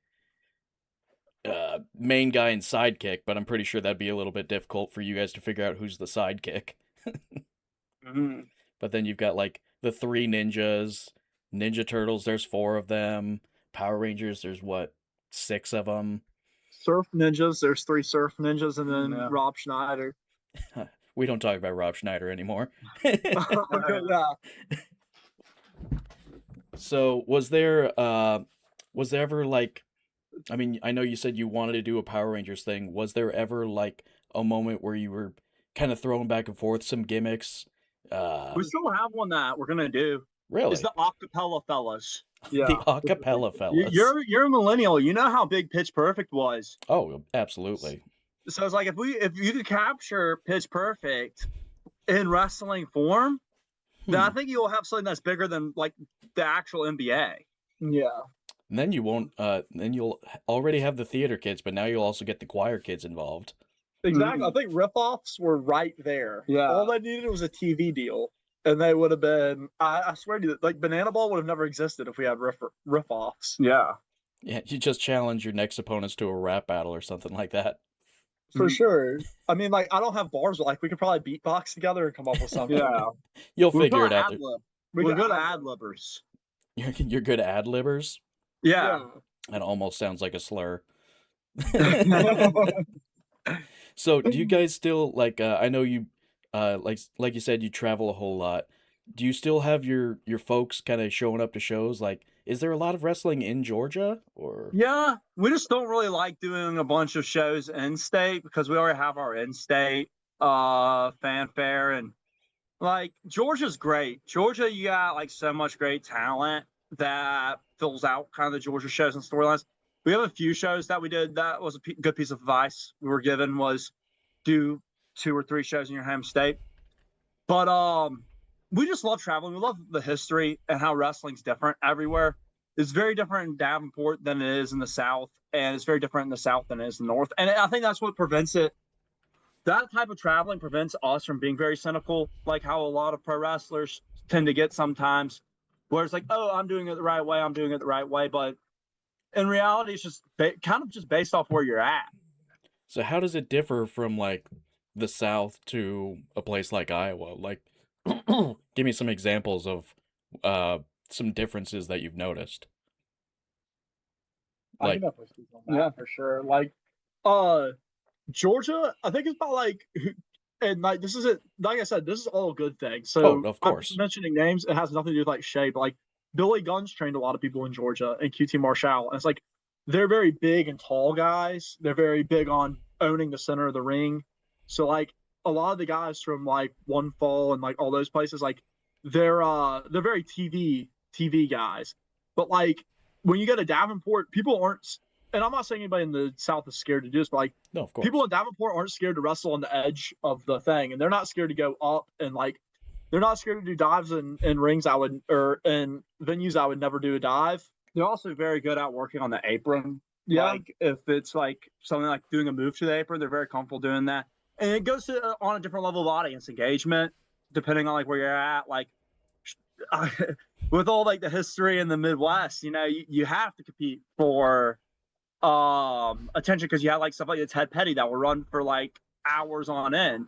main guy and sidekick, but I'm pretty sure that'd be a little bit difficult for you guys to figure out who's the sidekick. Mm-hmm. But then you've got like the three ninjas, Ninja Turtles, there's 4 of them. Power Rangers, there's what, 6 of them. Surf Ninjas. There's 3 Surf Ninjas, and then Yeah. Rob Schneider. We don't talk about Rob Schneider anymore. Okay, yeah. So was there ever like, I mean, I know you said you wanted to do a Power Rangers thing. Was there ever like a moment where you were kind of throwing back and forth some gimmicks? We still have one that we're gonna do. Really? It's the acapella fellas. Yeah. The acapella fellas. You're a millennial. You know how big Pitch Perfect was. Oh, absolutely. So it's like if you could capture Pitch Perfect in wrestling form, then I think you'll have something that's bigger than like the actual NBA. Yeah. And then you won't. Then you'll already have the theater kids, but now you'll also get the choir kids involved. Exactly. I think ripoffs were right there. Yeah. All they needed was a TV deal, and they would have been. I swear to you, like Banana Ball would have never existed if we had ripoffs. Yeah. Yeah, you just challenge your next opponents to a rap battle or something like that. For sure. I mean, like I don't have bars, but like we could probably beatbox together and come up with something. Yeah. You'll figure it out. We're good ad libbers. You're good ad libbers. Yeah. That almost sounds like a slur. So, do you guys still like? I know you, like you said, you travel a whole lot. Do you still have your folks kind of showing up to shows? Like, is there a lot of wrestling in Georgia? Or Yeah, we just don't really like doing a bunch of shows in state because we already have our in state fanfare, and like Georgia's great. Georgia, you got like so much great talent that fills out kind of the Georgia shows and storylines. We have a few shows that we did that was a good piece of advice we were given was do 2 or 3 shows in your home state. But we just love traveling. We love the history and how wrestling's different everywhere. It's very different in Davenport than it is in the South, and it's very different in the South than it is in the North. And I think that's what prevents it. That type of traveling prevents us from being very cynical, like how a lot of pro wrestlers tend to get sometimes, where it's like, oh, I'm doing it the right way, I'm doing it the right way. But in reality, it's just kind of just based off where you're at. so, how does it differ from like the South to a place like Iowa? Like, give me some examples of some differences that you've noticed. I Like, can definitely speak on that for sure. Like, Georgia, I think it's about like, and like this is it. Like I said, this is all a good thing. oh, So of I'm course. mentioning names. It has nothing to do with like shape. Like Billy Gunn's trained a lot of people in Georgia and QT Marshall, and it's like they're very big and tall guys. They're very big on owning the center of the ring. So like a lot of the guys from like One Fall and like all those places, like they're very TV guys. But like when you go to Davenport, people aren't, and I'm not saying anybody in the South is scared to do this, but like No, of course. people in Davenport aren't scared to wrestle on the edge of the thing, and they're not scared to go up and like they're not scared to do dives in rings I would or in venues I would never do a dive. They're also very good at working on the apron. Yeah. Like if it's like something like doing a move to the apron, they're very comfortable doing that. And it goes to on a different level of audience engagement, depending on like where you're at. Like with all like the history in the Midwest, you have to compete for attention because you have like stuff like the Ted Petty that will run for like hours on end,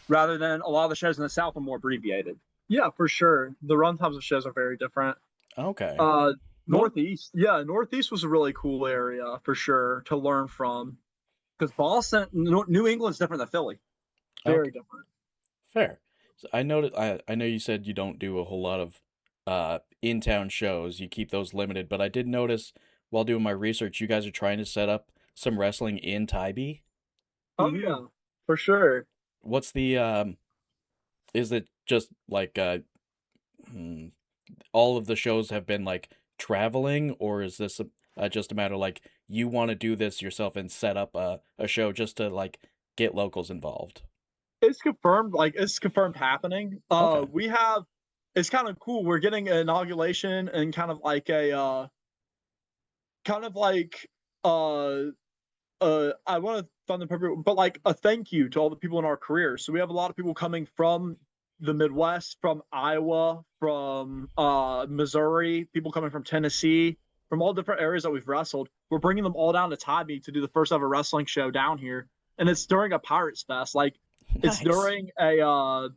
rather than a lot of the shows in the South are more abbreviated. Yeah, for sure. The run times of shows are very different. Okay. Northeast. Yeah, Northeast was a really cool area for sure to learn from. Because Boston, New England's different than Philly. Very Okay. different. Fair. So I know you said you don't do a whole lot of in-town shows. You keep those limited, but I did notice while doing my research, you guys are trying to set up some wrestling in Tybee. Oh yeah, for sure. What's the is it just like all of the shows have been like traveling, or is this just a matter like you want to do this yourself and set up a show just to like get locals involved? It's confirmed. Like it's confirmed happening. Okay. We have. It's kind of cool. We're getting an inauguration and kind of like a kind of like I want to find the appropriate, but like a thank you to all the people in our career. So we have a lot of people coming from the Midwest, from Iowa, from Missouri, people coming from Tennessee, from all different areas that we've wrestled. We're bringing them all down to Tybee to do the first ever wrestling show down here, and it's during a Pirates Fest. Like it's Nice. during a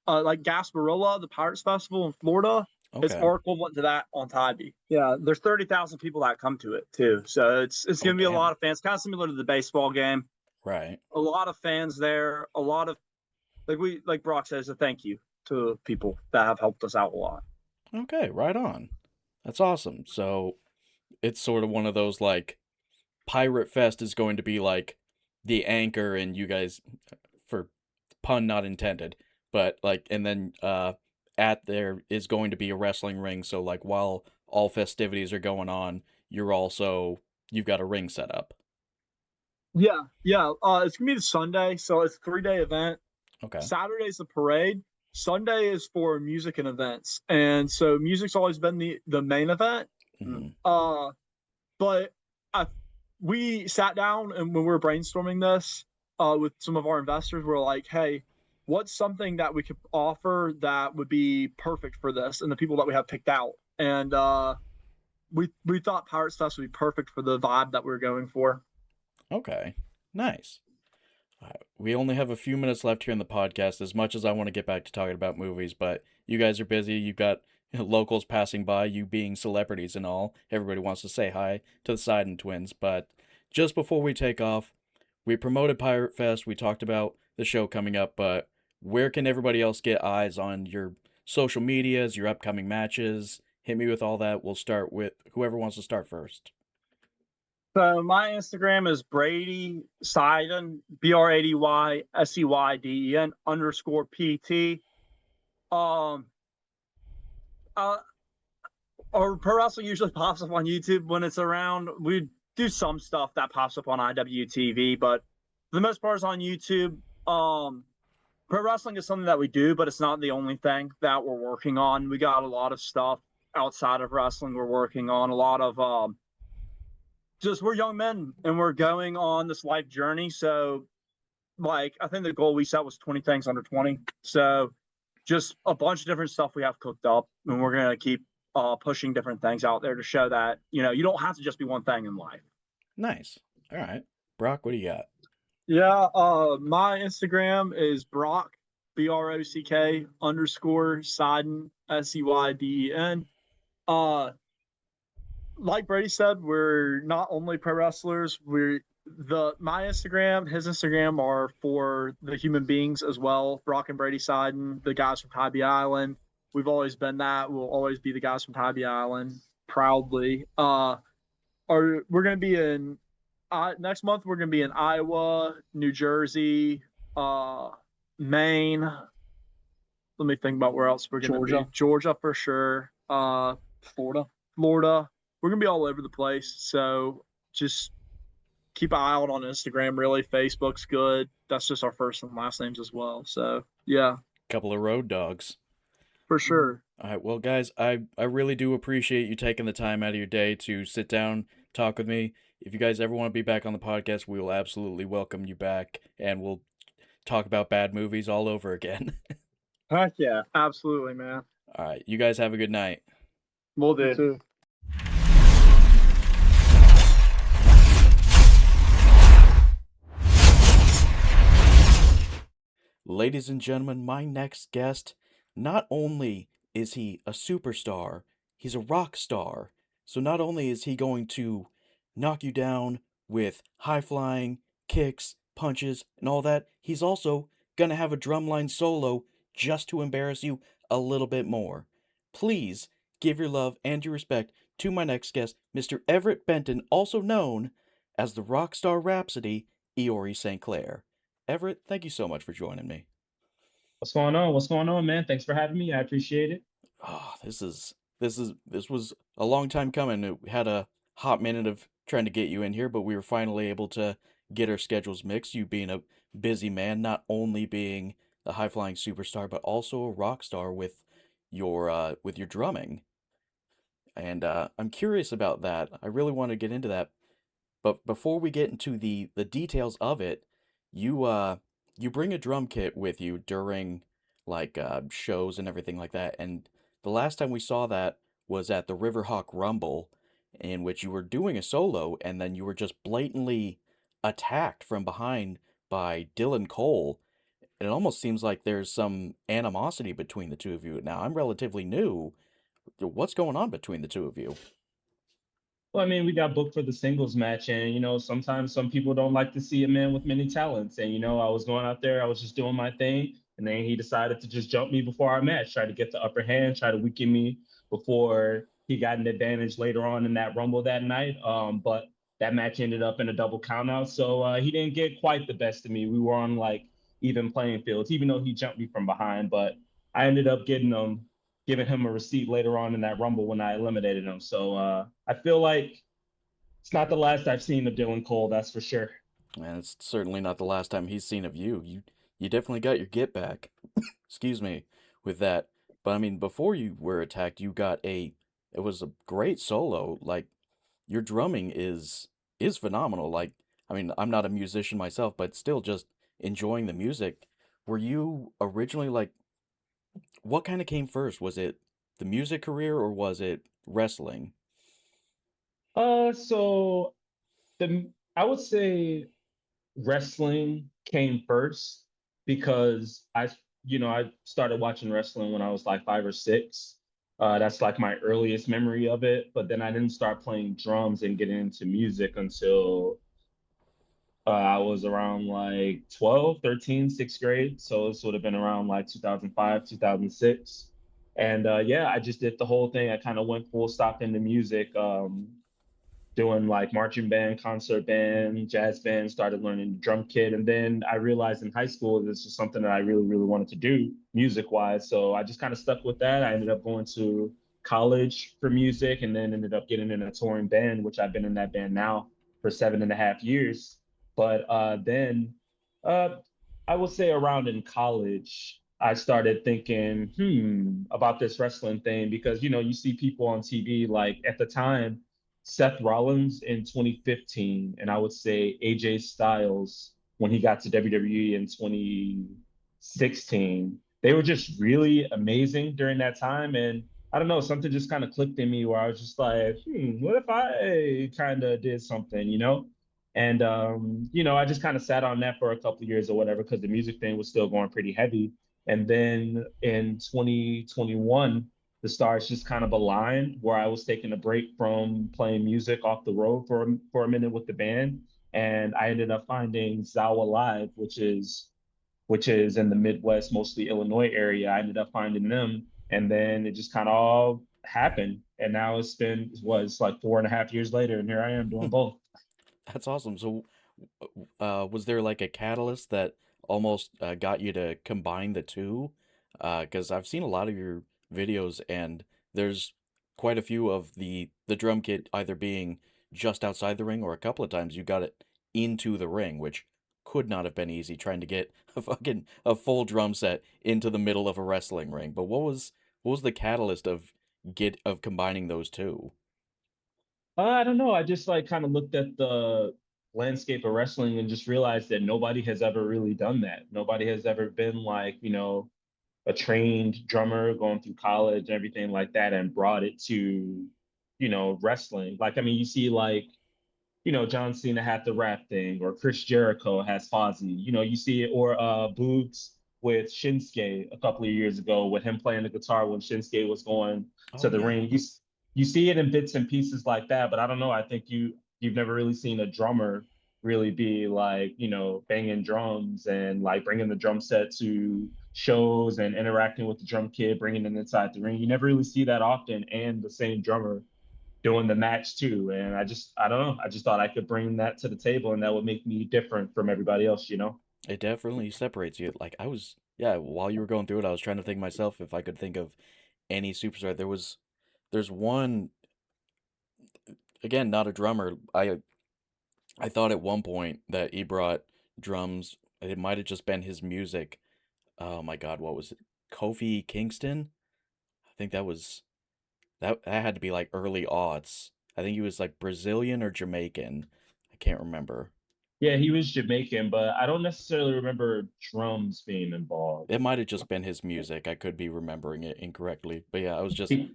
like Gasparilla, the Pirates Festival in Florida. It's Okay. our equivalent to that on Tybee. Yeah, there's 30,000 people that come to it too. So it's going to be a damn. lot of fans, kind of similar to the baseball game. Right. A lot of fans there. A lot of like Brock says, a thank you to people that have helped us out a lot. Okay, right on. That's awesome. So it's sort of one of those like Pirate Fest is going to be like the anchor, and you guys, for pun not intended, but like, and then at there is going to be a wrestling ring. So like while all festivities are going on, you've got a ring set up. Yeah. It's gonna be the Sunday, so it's a 3-day event. Okay. Saturday's the parade. Sunday is for music and events, and so music's always been the main event. Mhm. But we sat down and when we were brainstorming this with some of our investors, we're like, hey, what's something that we could offer that would be perfect for this and the people that we have picked out? And we thought Pirates Fest would be perfect for the vibe that we were going for. Okay. Nice. We only have a few minutes left here in the podcast, as much as I want to get back to talking about movies, but you guys are busy. You've got locals passing by, you being celebrities and all. Everybody wants to say hi to the Seyden twins. But just before we take off, we promoted Pirate Fest. We talked about the show coming up, but where can everybody else get eyes on your social medias, your upcoming matches? Hit me with all that. We'll start with whoever wants to start first. So my Instagram is Brady Seyden, BradySeyden _PT. Um, uh, our pro wrestling usually pops up on YouTube when it's around. We do some stuff that pops up on IWTV, but for the most part, it's on YouTube. Pro wrestling is something that we do, but it's not the only thing that we're working on. We got a lot of stuff outside of wrestling we're working on. A lot of just we're young men and we're going on this life journey. So, like, I think the goal we set was 20 things under 20. So, just a bunch of different stuff we have cooked up, and we're gonna keep pushing different things out there to show that you don't have to just be one thing in life. Nice. All right. Brock, what do you got? Yeah, my Instagram is Brock, BROCK _Seyden, SEYDEN. Like Brady said, we're not only pro wrestlers. My Instagram, his Instagram are for the human beings as well. Brock and Brady Seyden, the guys from Tybee Island. We've always been that. We'll always be the guys from Tybee Island, proudly. We're gonna be in next month. We're gonna be in Iowa, New Jersey, Maine. Let me think about where else we're gonna be. Georgia for sure. Florida. We're gonna be all over the place. So just keep an eye out on Instagram. Really, Facebook's good. That's just our first and last names as well. So yeah, Couple of road dogs. for sure. All right, well, guys, I really do appreciate you taking the time out of your day to sit down, talk with me. If you guys ever want to be back on the podcast, we will absolutely welcome you back, and we'll talk about bad movies all over again. Heck yeah, absolutely, man. All right, you guys have a good night. We'll do. Too. Ladies and gentlemen, my next guest, not only is he a superstar, he's a rock star. So not only is he going to knock you down with high flying, kicks, punches, and all that, he's also gonna have a drumline solo just to embarrass you a little bit more. Please give your love and your respect to my next guest, Mr. Everette Benton, also known as the Rockstar Rhapsody, Eori St. Clair. Everett, thank you so much for joining me. What's going on? What's going on, man? Thanks for having me. I appreciate it. Oh, this was a long time coming. It had a hot minute of trying to get you in here, but we were finally able to get our schedules mixed. You being a busy man, not only being a high flying superstar, but also a rock star with your drumming. And I'm curious about that. I really want to get into that. But before we get into the details of it, you bring a drum kit with you during like shows and everything like that. And the last time we saw that was at the Riverhawk Rumble, in which you were doing a solo and then you were just blatantly attacked from behind by Dylan Cole. And it almost seems like there's some animosity between the two of you. Now, I'm relatively new. What's going on between the two of you? Well, I mean, we got booked for the singles match, and sometimes some people don't like to see a man with many talents. And I was going out there, I was just doing my thing, and then he decided to just jump me before our match, try to get the upper hand, try to weaken me before he got an advantage later on in that Rumble that night. But that match ended up in a double countout, so he didn't get quite the best of me. We were on like even playing fields, even though he jumped me from behind. But I ended up giving him a receipt later on in that Rumble when I eliminated him. So I feel like it's not the last I've seen of Dylan Cole, that's for sure. And it's certainly not the last time he's seen of you. You definitely got your get back. Excuse me, with that. But I mean, before you were attacked, it was a great solo. Like your drumming is phenomenal. Like I mean, I'm not a musician myself, but still just enjoying the music. Were you originally like what kind of came first? Was it the music career or was it wrestling? So I would say wrestling came first because I started watching wrestling when I was like 5 or 6. That's like my earliest memory of it. But then I didn't start playing drums and getting into music until I was around like 12, 13, sixth grade. So this would have been around like 2005, 2006. And yeah, I just did the whole thing. I kind of went full stop into music. Doing like marching band, concert band, jazz band, started learning the drum kit. And then I realized in high school this is something that I really, really wanted to do music wise. So I just kind of stuck with that. I ended up going to college for music and then ended up getting in a touring band, which I've been in that band now for 7.5 years. But then uh, I would say around in college, I started thinking, about this wrestling thing because, you see people on TV like at the time, Seth Rollins in 2015, and I would say AJ Styles when he got to WWE in 2016. They were just really amazing during that time. And I don't know, something just kind of clicked in me where I was just like, what if I kind of did something? And I just kind of sat on that for a couple of years or whatever because the music thing was still going pretty heavy. And then in 2021, the stars just kind of aligned where I was taking a break from playing music off the road for a minute with the band, and I ended up finding Zawa Live, which is in the Midwest, mostly Illinois area. I ended up finding them, and then it just kind of all happened, and now it's like 4.5 years later, and here I am doing both. That's awesome. So, was there like a catalyst that almost got you to combine the two? Because I've seen a lot of your videos, and there's quite a few of the drum kit either being just outside the ring, or a couple of times you got it into the ring, which could not have been easy trying to get a full drum set into the middle of a wrestling ring. But what was the catalyst of combining those two? I don't know. I just like kind of looked at the landscape of wrestling and just realized that nobody has ever really done that. Nobody has ever been like, a trained drummer going through college and everything like that and brought it to, wrestling. Like, I mean, you see like, John Cena had the rap thing, or Chris Jericho has Fozzy. You see it, or Boogs with Shinsuke a couple of years ago with him playing the guitar when Shinsuke was going to Oh the yeah. ring. You see it in bits and pieces like that, but I don't know. I think you've never really seen a drummer really be like, banging drums and like bringing the drum set to shows and interacting with the drum kit, bringing it inside the ring. You never really see that often, and the same drummer doing the match too. And I don't know. I just thought I could bring that to the table and that would make me different from everybody else. It definitely separates you. Like yeah, while you were going through it, I was trying to think myself if I could think of any superstar. There's one, again, not a drummer. I thought at one point that he brought drums. It might have just been his music. Oh my God, what was it? Kofi Kingston? I think that had to be like early aughts. I think he was like Brazilian or Jamaican. I can't remember. Yeah, he was Jamaican, but I don't necessarily remember drums being involved. It might have just been his music. I could be remembering it incorrectly. But yeah, He,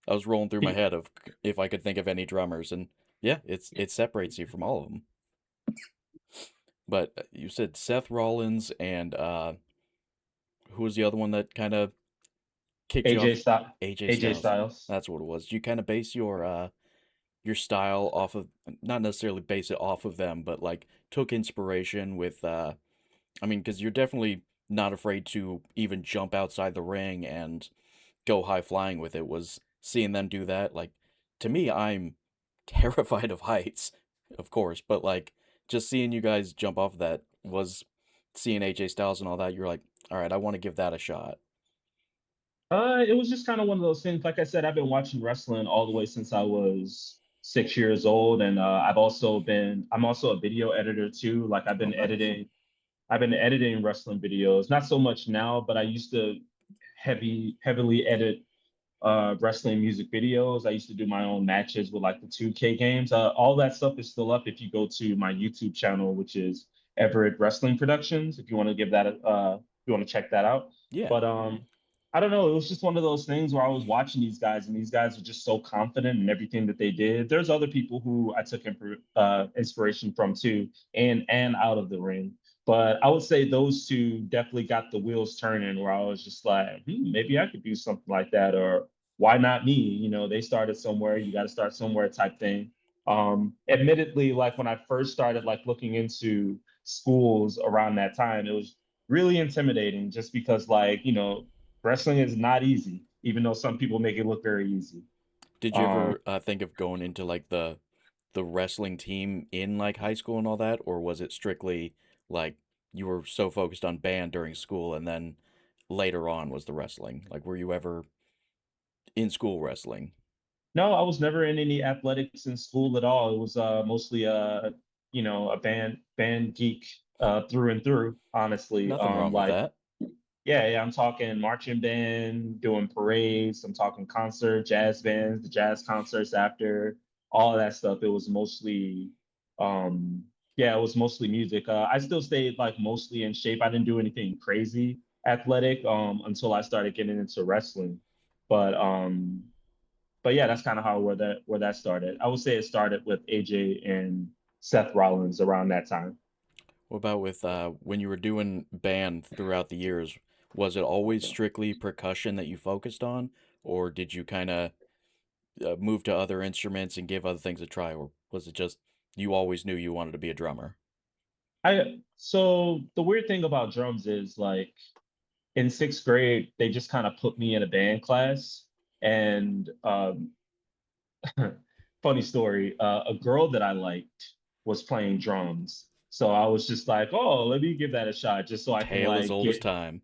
I was rolling through my he, head of if I could think of any drummers, and yeah, it separates you from all of them. But you said Seth Rollins and who was the other one that kind of kicked you AJ off? Styles. AJ AJ Styles. Styles. That's what it was. You kind of base your style off of, not necessarily base it off of them, but like took inspiration with I mean, because you're definitely not afraid to even jump outside the ring and go high flying with it. Was seeing them do that, like, to me, I'm terrified of heights, of course, but like just seeing you guys jump off of that, was seeing AJ Styles and all that, you're like, all right, I want to give that a shot. It was just kind of one of those things. Like I said, I've been watching wrestling all the way since I was 6 years old, and I'm also a video editor too. Like Oh, nice. I've been editing wrestling videos, not so much now, but I used to heavily edit wrestling music videos. I used to do my own matches with like the 2K games. All that stuff is still up if you go to my YouTube channel, which is Everett Wrestling Productions. If you want to if you want to check that out. Yeah. But I don't know. It was just one of those things where I was watching these guys, and these guys are just so confident in everything that they did. There's other people who I took inspiration from too, and out of the ring. But I would say those two definitely got the wheels turning where I was just like, maybe I could do something like that, or why not me? You know, they started somewhere, you got to start somewhere type thing. Admittedly, like when I first started like looking into schools around that time, it was really intimidating just because like, you know, wrestling is not easy, even though some people make it look very easy. Did you Um, ever think of going into like the wrestling team in like high school and all that, or was it strictly like you were so focused on band during school and then later on was the wrestling? Like, were you ever in school wrestling? No, I was never in any athletics in school at all. It was mostly you know, a band geek through and through, honestly. Nothing wrong with Like that. yeah, I'm talking marching band, doing parades, I'm talking concert, jazz bands, the jazz concerts after, all of that stuff. It was mostly um yeah, it was mostly music. I still stayed like mostly in shape. I didn't do anything crazy athletic until I started getting into wrestling. But um but yeah, that's kind of how where that started. I would say it started with AJ and Seth Rollins around that time. What about with when you were doing band throughout the years? Was it always strictly percussion that you focused on, or did you kind of move to other instruments and give other things a try, or was it just you always knew you wanted to be a drummer? I so the weird thing about drums is like in sixth grade, they just kind of put me in a band class. And funny story, a girl that I liked was playing drums. So I was just like, oh, let me give that a shot just so I can Tale as like old as get time.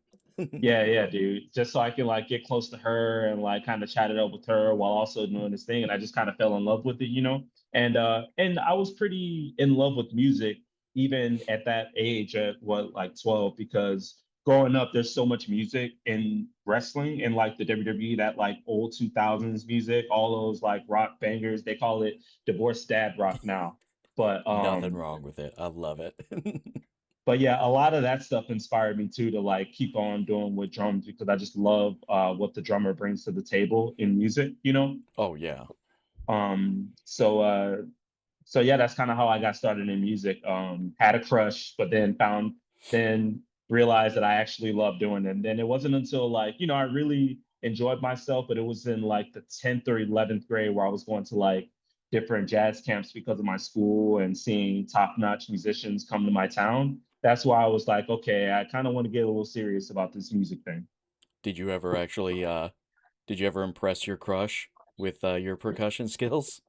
yeah, yeah, dude. Just so I can like get close to her and like kind of chat it up with her while also doing this thing. And I just kind of fell in love with it, you know? And I was pretty in love with music even at that age at what like 12, because growing up there's so much music in wrestling and like the WWE, that like old 2000s music, all those like rock bangers. They call it divorced dad rock now. But Nothing wrong with it. I love it. but yeah, a lot of that stuff inspired me too to like keep on doing with drums because I just love what the drummer brings to the table in music, you know. Oh yeah. Um, so uh, so yeah, that's kind of how I got started in music. Had a crush, but then realized that I actually love doing it. And then it wasn't until like, you know, I really enjoyed myself, but it was in like the 10th or 11th grade where I was going to like different jazz camps because of my school and seeing top-notch musicians come to my town. That's why I was like, okay, I kind of want to get a little serious about this music thing. Did you ever actually did you ever impress your crush with your percussion skills?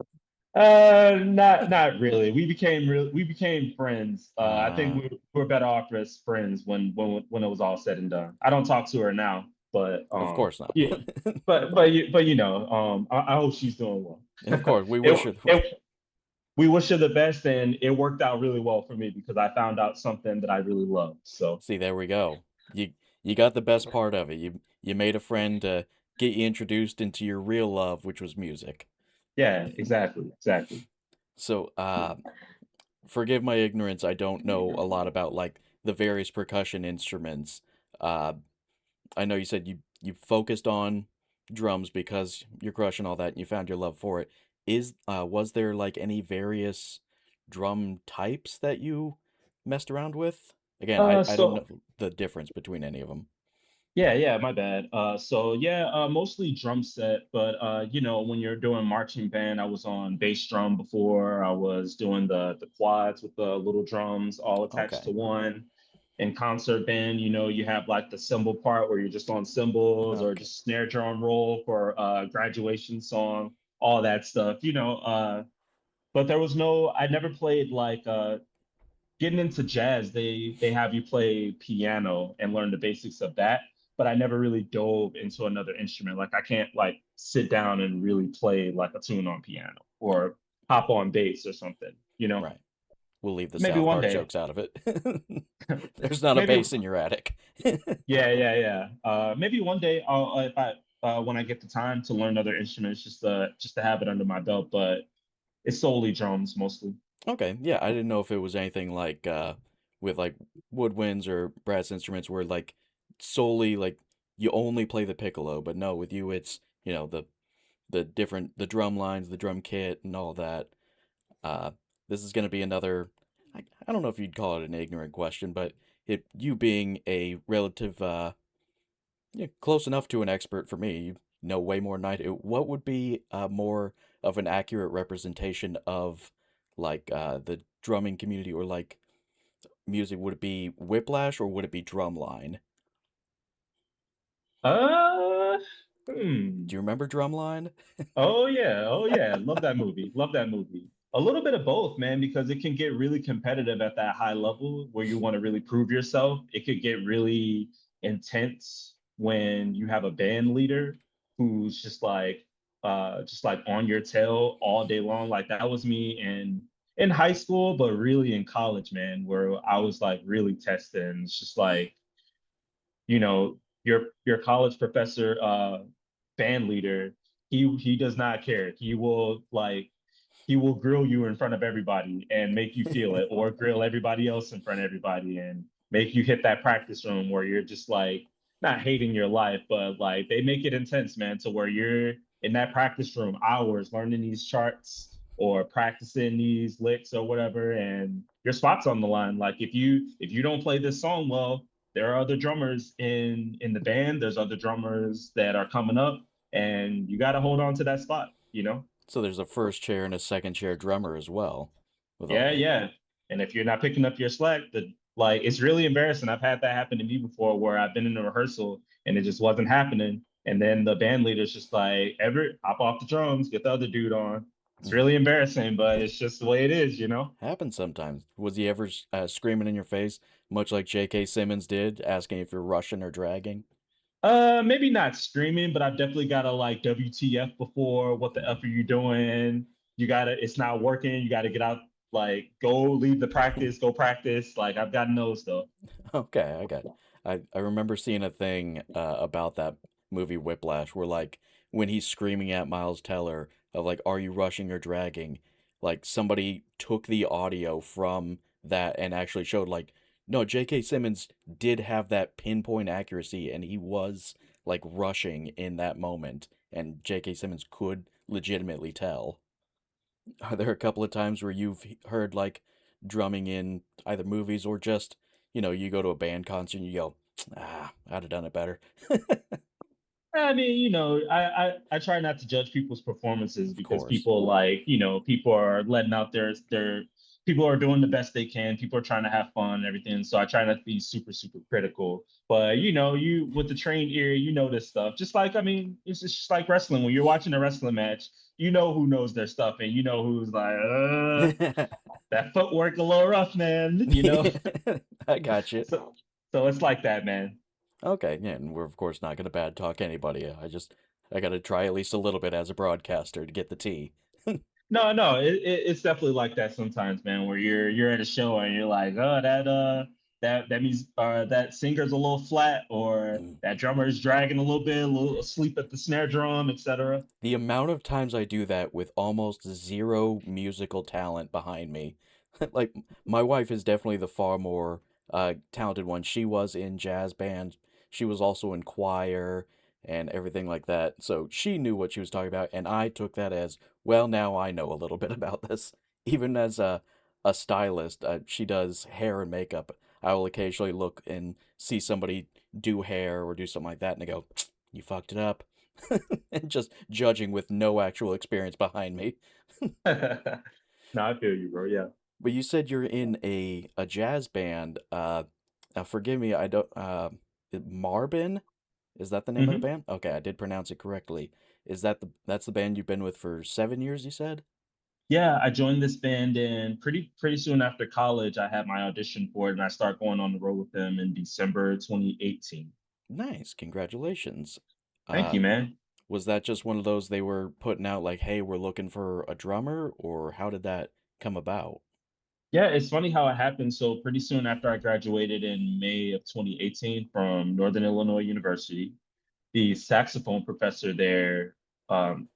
Not really. We became friends. I think Uh, we're better off as friends when it was all said and done. I don't talk to her now, but of course not. yeah, but you know, I hope she's doing well. Of course, we wish her. It we wish her the best, and it worked out really well for me because I found out something that I really love. So See, there we go. You got the best part of it. You made a friend to get you introduced into your real love, which was music. yeah, exactly. So, forgive my ignorance. I don't know a lot about like the various percussion instruments. Uh, I know you said you focused on drums because you're crushing all that and you found your love for it. Is was there like any various drum types that you messed around with? Again, I don't know So the difference between any of them. yeah, my bad. So yeah, mostly drum set, but you know, when you're doing marching band, I was on bass drum before. I was doing the quads with the little drums all attached to Okay. one. In concert band, you know, you have like the cymbal part where you're just on cymbals or Okay. just snare drum roll for graduation song, all that stuff, you know. But there was no, I never played like getting into jazz, they have you play piano and learn the basics of that. But I never really dove into another instrument. Like I can't like sit down and really play like a tune on piano or hop on bass or something, you know? Right. We'll leave the Maybe South one Park day. jokes out of it. There's not a Maybe bass in your attic. yeah. Maybe one day I'll if I when I get the time to learn other instruments just to have it under my belt, but it's solely drums mostly. Okay, yeah, I didn't know if it was anything like with like woodwinds or brass instruments where like solely like you only play the piccolo, but no, with you it's, the different the drum lines, the drum kit and all that. Uh this is going to be another I don't know if you'd call it an ignorant question, but you being a relative close enough to an expert for me, know way more than I do. What would be more of an accurate representation of like the drumming community or like music? Would it be Whiplash or would it be Drumline? Uh, Do you remember Drumline? Oh yeah, oh yeah. Love that movie. Love that movie. A little bit of both, man, because it can get really competitive at that high level where you want to really prove yourself. It could get really intense when you have a band leader who's just like on your tail all day long. Like that was me in high school, but really in college, man, where I was like really testing. It's just like your college professor band leader, he does not care. He will grill you in front of everybody and make you feel it, or grill everybody else in front of everybody and make you hit that practice room where you're just like not hating your life, but like they make it intense, man, to where you're in that practice room hours learning these charts or practicing these licks or whatever, and your spot's on the line. Like if you don't play this song well, there are other drummers in the band. There's other drummers that are coming up, and you got to hold on to that spot. So there's a first chair and a second chair drummer as well with all Yeah, that. yeah. And if you're not picking up your slack, it's really embarrassing. I've had that happen to me before, where I've been in a rehearsal and it just wasn't happening, and then the band leader's just like, Everett, hop off the drums, get the other dude on. It's Mm. really embarrassing, but it's just the way it is. Happens sometimes. Was he ever screaming in your face, much like J.K. Simmons did, asking if you're rushing or dragging? Maybe not screaming, but I've definitely got to like WTF before. What the F are you doing? It's not working. You gotta get out, like go leave the practice, go practice. Like I've gotten those though. Okay, I got it. I remember seeing a thing about that movie Whiplash where like when he's screaming at Miles Teller of like, "Are you rushing or dragging?" Like somebody took the audio from that and actually showed like, no, J.K. Simmons did have that pinpoint accuracy and he was like rushing in that moment, and J.K. Simmons could legitimately tell. Are there a couple of times where you've heard like drumming in either movies or just, you go to a band concert and you go, I'd have done it better. I mean, I try not to judge people's performances Of because course. people people are letting out their people are doing the best they can. People are trying to have fun and everything. So I try not to be super, super critical. But you with the trained ear, you know this stuff. Just like, I mean, it's just like wrestling. When you're watching a wrestling match, you know who knows their stuff and you know who's like, that footwork a little rough, man. I got you. So so it's like that, man. Okay, yeah, and we're of course not going to bad talk anybody. I got to try at least a little bit as a broadcaster to get the tea. No, no, it's definitely like that sometimes, man. Where you're at a show and you're like, oh, that means that singer's a little flat, or Mm. that drummer is dragging a little bit, a little asleep at the snare drum, etc. The amount of times I do that with almost zero musical talent behind me. Like, my wife is definitely the far more talented one. She was in jazz band, she was also in choir and everything like that. So she knew what she was talking about, and I took that as, well, now I know a little bit about this. Even as a stylist, she does hair and makeup. I will occasionally look and see somebody do hair or do something like that, and I go, you fucked it up. And just judging with no actual experience behind me. No, I feel you, bro. Yeah. But you said you're in a jazz band. Now forgive me, I don't. Marbin, is that the name of the hmm band? Okay, I did pronounce it correctly. Is that's the band you've been with for 7 years? You said. Yeah, I joined this band and pretty soon after college, I had my audition for it, and I start going on the road with them in December 2018. Nice, congratulations. Thank Uh, you, man. was that just one of those they were putting out like, hey, we're looking for a drummer, or how did that come about? Yeah, it's funny how it happened. So pretty soon after I graduated in May of 2018 from Northern Illinois University, the saxophone professor there,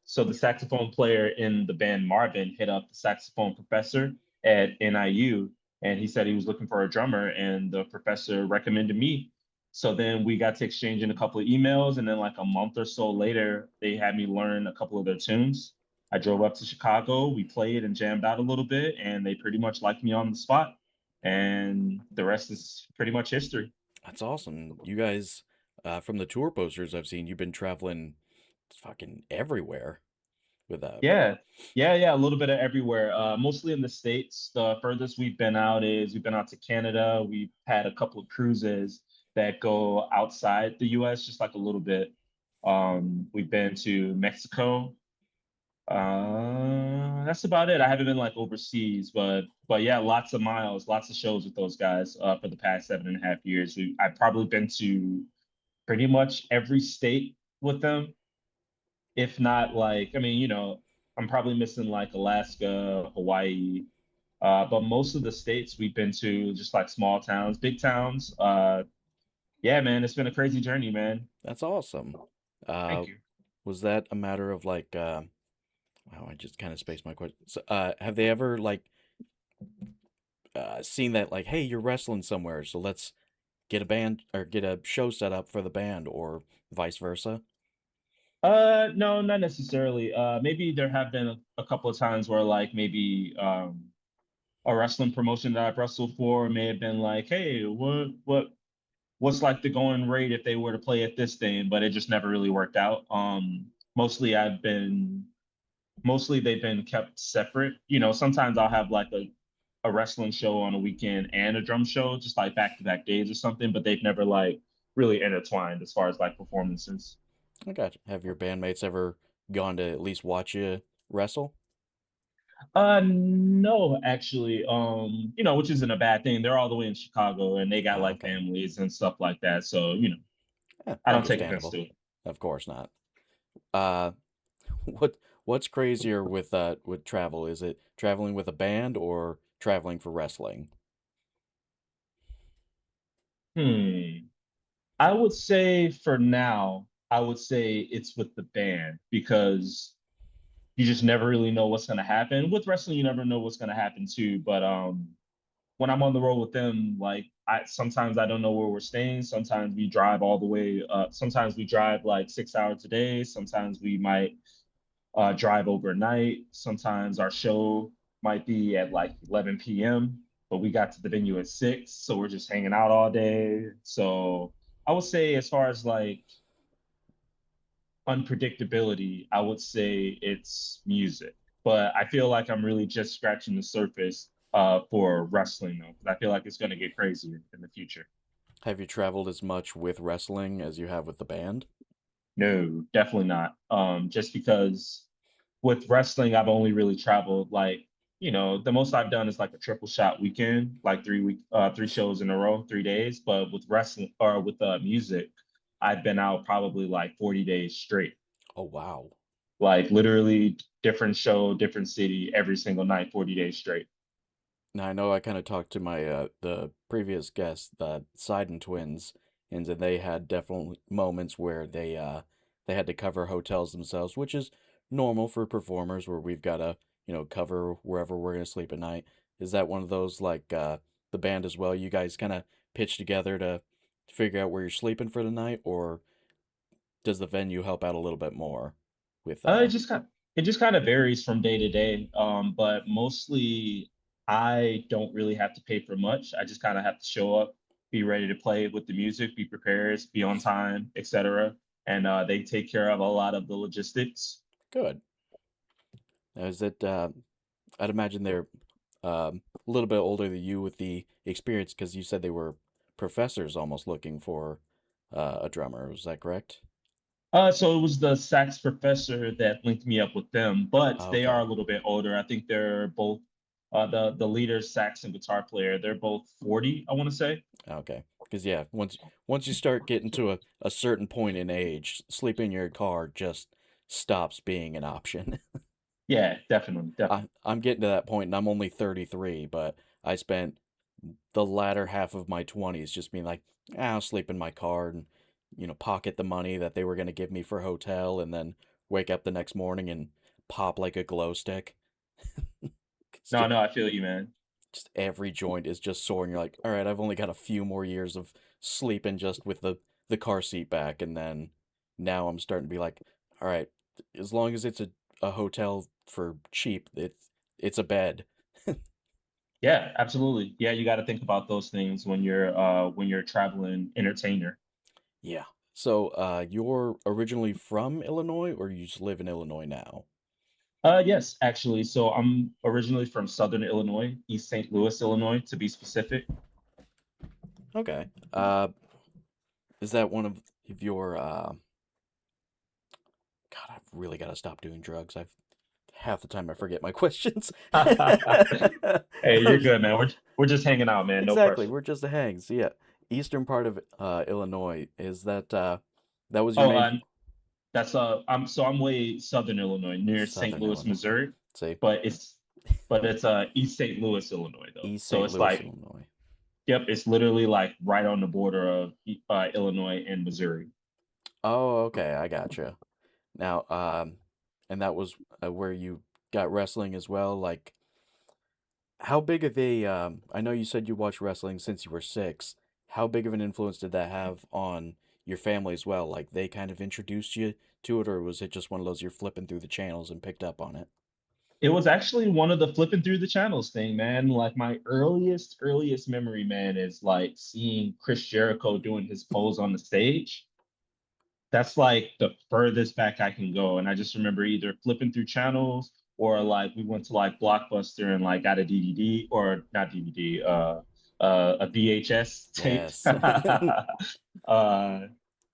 so the saxophone player in the band Marvin hit up the saxophone professor at NIU, and he said he was looking for a drummer, and the professor recommended me. So then we got to exchanging a couple of emails, and then like a month or so later, they had me learn a couple of their tunes. I drove up to Chicago, we played and jammed out a little bit, and they pretty much liked me on the spot. And the rest is pretty much history. That's awesome. You guys, from the tour posters I've seen, you've been traveling it's fucking everywhere with Yeah, yeah, a little bit of everywhere. Mostly in the States. The furthest we've been out is we've been out to Canada. We've had a couple of cruises that go outside the US, just like a little bit. We've been to Mexico. That's about it. I haven't been like overseas, but yeah, lots of miles, lots of shows with those guys for the past 7.5 years. I've probably been to pretty much every state with them, if not like, I mean, I'm probably missing like Alaska, Hawaii, but most of the states we've been to, just like small towns, big towns. Yeah, man, it's been a crazy journey, man. That's awesome. Thank you. Was that a matter of like, wow, I just kind of spaced my question. So, have they ever like seen that like, hey, you're wrestling somewhere, so let's get a band or get a show set up for the band, or vice versa? No, not necessarily. Maybe there have been a couple of times where like maybe a wrestling promotion that I've wrestled for may have been like, hey, what's like the going rate if they were to play at this thing, but it just never really worked out. Mostly mostly they've been kept separate. Sometimes I'll have like a wrestling show on a weekend and a drum show, just like back-to-back days or something, but they've never like really intertwined as far as like performances. I got you. Have your bandmates ever gone to at least watch you wrestle? No, actually, which isn't a bad thing. They're all the way in Chicago and they got Oh, like okay. families and stuff like that. So, I don't take offense Understandable. to it. Of course not. Uh, what's crazier with travel? Is it traveling with a band or traveling for wrestling? Hmm. I would say for now, I would say it's with the band because you just never really know what's going to happen. With wrestling, you never know what's going to happen too. But when I'm on the road with them, like I sometimes I don't know where we're staying. Sometimes we drive all the way. Sometimes we drive like 6 hours a day. Sometimes we might drive overnight. Sometimes our show might be at like 11 p.m., but we got to the venue at 6, so we're just hanging out all day. So I would say, as far as like unpredictability, I would say it's music. But I feel like I'm really just scratching the surface for wrestling though, because I feel like it's going to get crazier in the future. Have you traveled as much with wrestling as you have with the band? No, definitely not. Just because with wrestling, I've only really traveled like, the most I've done is like a triple shot weekend, like 3 shows in a row, 3 days. But with wrestling or with music, I've been out probably like 40 days straight, Oh, wow. like literally different show, different city every single night, 40 days straight. Now I know I kind of talked to my the previous guest, the Seyden twins, and then they had definitely moments where they had to cover hotels themselves, which is normal for performers where we've got to, cover wherever we're gonna sleep at night. Is that one of those like the band as well? You guys kind of pitch together to figure out where you're sleeping for the night, or does the venue help out a little bit more with It just kind of varies from day to day. But mostly I don't really have to pay for much. I just kind of have to show up, be ready to play with the music, be prepared, be on time, etc. And they take care of a lot of the logistics. good? Now, is it I'd imagine they're a little bit older than you with the experience because you said they were professors almost looking for a drummer. Was that correct? So it was the sax professor that linked me up with them, but they are a Okay. little bit older. I think they're both the leader sax and guitar player. They're both 40, I want to say. Okay. Because yeah, once you start getting to a certain point in age, sleeping in your car just stops being an option. Yeah, definitely, definitely. I'm getting to that point, and I'm only 33, but I spent the latter half of my 20s just being like, I'll sleep in my car and, pocket the money that they were going to give me for hotel and then wake up the next morning and pop like a glow stick. No, no, I feel you, man. Just every joint is just sore, and you're like, all right, I've only got a few more years of sleeping just with the car seat back, and then now I'm starting to be like, all right, as long as it's a hotel for cheap, it's a bed. Yeah, absolutely. Yeah, you got to think about those things when you're a traveling entertainer. Yeah. So, you're originally from Illinois, or you just live in Illinois now? Yes, actually. So I'm originally from Southern Illinois, East St. Louis, Illinois, to be specific. Okay. Is that one of your God, I've really got to stop doing drugs. I've half the time I forget my questions. Hey, you're good, man. We're just hanging out, man. No Exactly, pressure. we're just a hang. So yeah, eastern part of Illinois is that that was your Oh, main that's I'm way Southern Illinois, near St. Southern Louis, Illinois. Missouri, Say but it's East St. Louis, Illinois, though. East So St. it's Louis, like, Illinois. yep, it's literally like right on the border of Illinois and Missouri. Oh, okay, I gotcha. Now, and that was where you got wrestling as well. Like, how big of a I know you said you watched wrestling since you were 6. How big of an influence did that have on your family as well? Like, they kind of introduced you to it, or was it just one of those you're flipping through the channels and picked up on it? It was actually one of the flipping through the channels thing, man. Like my earliest memory, man, is like seeing Chris Jericho doing his pose on the stage. That's like the furthest back I can go. And I just remember either flipping through channels or like we went to like Blockbuster and like got a DVD or not DVD, a VHS tape. Yes. uh,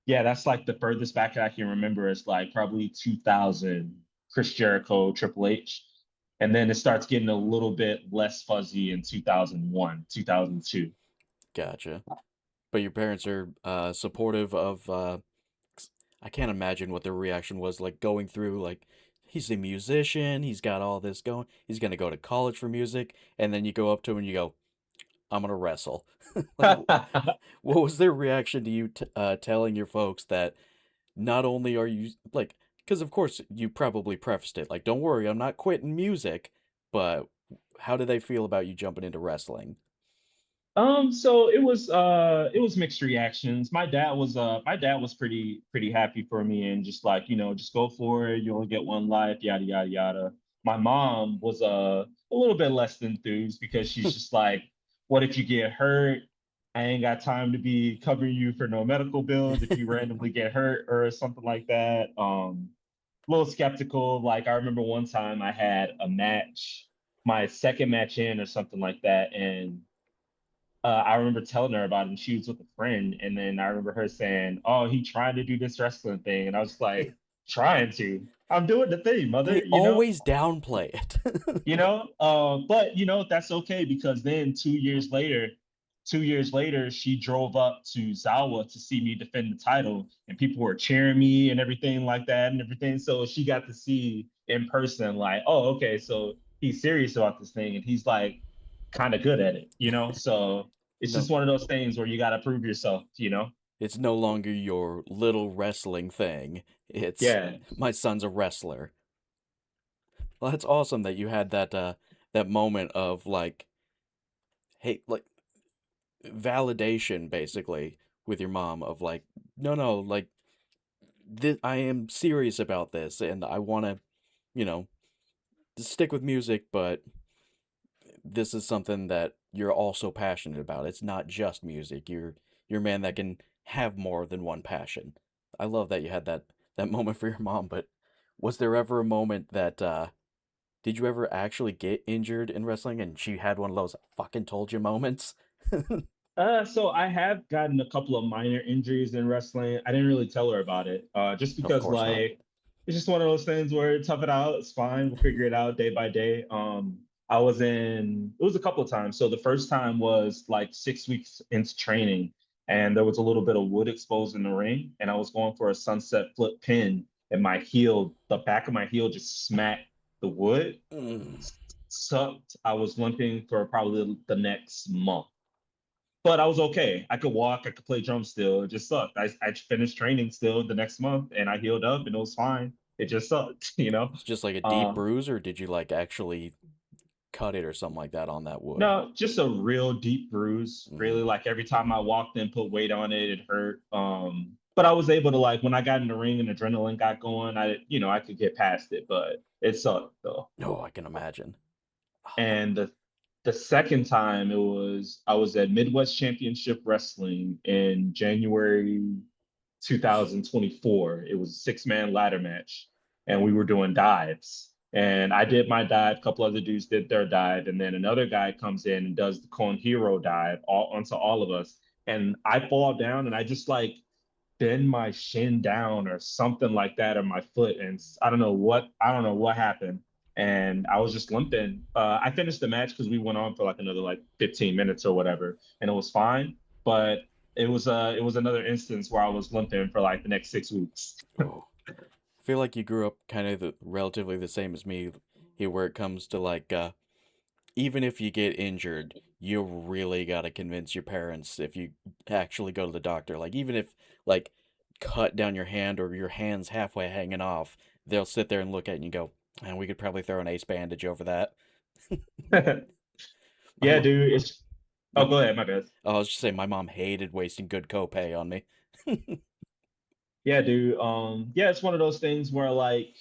yeah, that's like the furthest back I can remember is like probably 2000, Chris Jericho, Triple H. And then it starts getting a little bit less fuzzy in 2001, 2002. Gotcha. But your parents are supportive of I can't imagine what their reaction was like going through like he's a musician, he's got all this going, he's gonna go to college for music, and then you go up to him and you go, I'm gonna wrestle. Like, what was their reaction to you telling your folks that not only are you like, because of course you probably prefaced it like, don't worry, I'm not quitting music, but how do they feel about you jumping into wrestling? So it was mixed reactions. My dad was pretty happy for me and just like, just go for it. You only get one life, yada yada yada. My mom was a little bit less enthused because she's just like, what if you get hurt? I ain't got time to be covering you for no medical bills if you randomly get hurt or something like that. A little skeptical. Like I remember one time I had a match, my second match in or something like that, and I remember telling her about it, and she was with a friend, and then I remember her saying, "Oh, he trying to do this wrestling thing," and I was like, "Trying to? I'm doing the thing, mother." They always downplay it. But that's okay because then 2 years later, she drove up to Zawa to see me defend the title, and people were cheering me and everything like that and everything. So she got to see in person, like, oh, okay, so he's serious about this thing, and he's like kind of good at it. So it's No, just one of those things where you got to prove yourself. it's no longer your little wrestling thing. It's Yeah. my son's a wrestler. Well, that's awesome that you had that moment of like, hey, like validation basically with your mom of like, no, like I am serious about this and I want to, you know, stick with music, but this is something that you're also passionate about. It's not just music. You're a man that can have more than one passion. I love that you had that moment for your mom, but was there ever a moment that did you ever actually get injured in wrestling and she had one of those fucking told you moments? So I have gotten a couple of minor injuries in wrestling. I didn't really tell her about it, just Of because course not. like it's just one of those things where tough it out. It's fine. We'll figure it out day by day. It was a couple of times. So the first time was like 6 weeks into training, and there was a little bit of wood exposed in the ring, and I was going for a sunset flip pin, and the back of my heel just smacked the wood. Mm. Sucked. I was limping for probably the next month, but I was okay. I could walk, I could play drums still. It just sucked. I finished training still the next month and I healed up and it was fine. It just sucked. It's just like a deep Um, bruise, or did you like actually cut it or something like that on that wood? no, just a real deep bruise. Mm. Really, like every time I walked and put weight on it, it hurt. But I was able to like when I got in the ring and adrenaline got going, I could get past it, but it sucked though. No, I can imagine. And the second time I was at Midwest Championship Wrestling in January 2024. It was a 6-man ladder match, and we were doing dives. And I did my dive, a couple other dudes did their dive, and then another guy comes in and does the cone hero dive all onto all of us. And I fall down and I just like bend my shin down or something like that on my foot. And I don't know what happened. And I was just limping. I finished the match because we went on for like another like 15 minutes or whatever, and it was fine. But it was another instance where I was limping for like the next 6 weeks. Oh. I feel like you grew up kind of relatively the same as me here, where it comes to like, even if you get injured, you really gotta convince your parents if you actually go to the doctor. Like, even if, like, cut down your hand or your hand's halfway hanging off, they'll sit there and look at it and you go, and we could probably throw an ace bandage over that. Yeah, My, dude. Oh, my, go ahead, my bad. I was just saying, my mom hated wasting good copay on me. Yeah, dude. Yeah, it's one of those things where like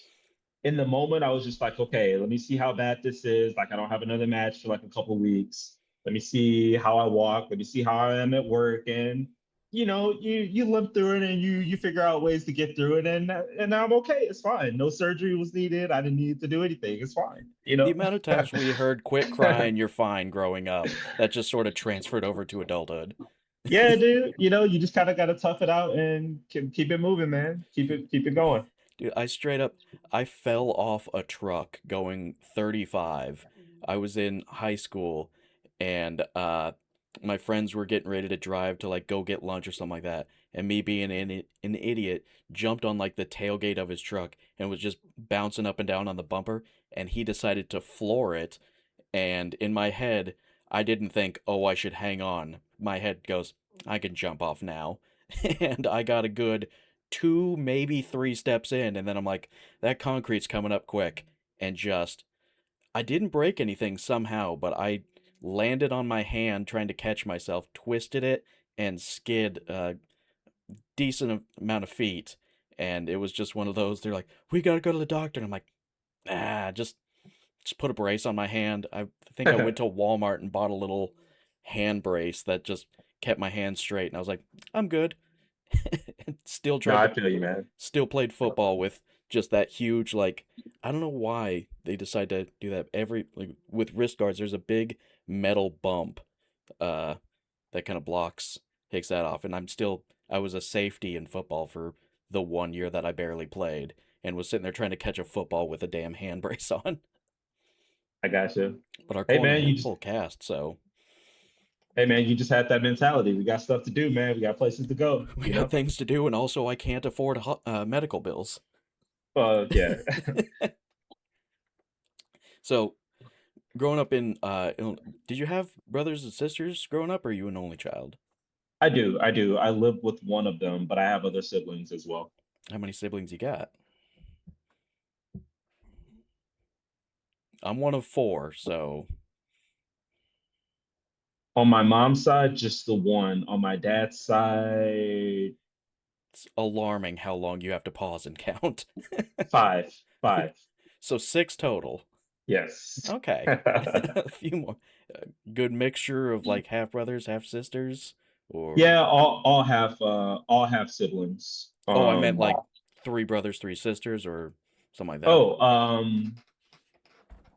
in the moment I was just like, okay, let me see how bad this is. Like I don't have another match for like a couple weeks. Let me see how I walk. Let me see how I am at work. And you limp through it and you figure out ways to get through it. And I'm okay. It's fine. No surgery was needed. I didn't need to do anything. It's fine. The amount of times we heard "quit crying, you're fine" growing up, that just sort of transferred over to adulthood. Yeah, dude. You just kind of got to tough it out and keep it moving, man. Keep it going. Dude, I fell off a truck going 35. I was in high school, and my friends were getting ready to drive to like go get lunch or something like that. And me being an idiot, jumped on like the tailgate of his truck and was just bouncing up and down on the bumper. And he decided to floor it. And in my head, I didn't think, oh, I should hang on. My head goes, I can jump off now. And I got a good 2, maybe 3 steps in, and then I'm like, that concrete's coming up quick. And just, I didn't break anything somehow, but I landed on my hand trying to catch myself, twisted it, and skid a decent amount of feet. And it was just one of those, they're like, we gotta go to the doctor. And I'm like, just put a brace on my hand. I think I went to Walmart and bought a little hand brace that just kept my hand straight. And I was like, I'm good. Still No, tried I to feel you, man. still played football with just that huge, like, I don't know why they decide to do that. Every, like, with wrist guards, there's a big metal bump uh that kind of takes that off. And I was a safety in football for the 1 year that I barely played, and was sitting there trying to catch a football with a damn hand brace on. I got you. But our Hey corner man, had full cast, so hey man, you just had that mentality. We got stuff to do, man. We got places to go. we got things to do, and also I can't afford medical bills. Yeah. So, growing up in did you have brothers and sisters growing up, or are you an only child? I do. I do. I live with one of them, but I have other siblings as well. How many siblings you got? I'm one of 4, so On my mom's side, just the one. On my dad's side, it's alarming how long you have to pause and count. five. Five. So 6 total. Yes. Okay. A few more. Good mixture of like half brothers, half sisters, or Yeah, all have siblings. oh, I meant like 3 brothers, 3 sisters, or something like that. Oh,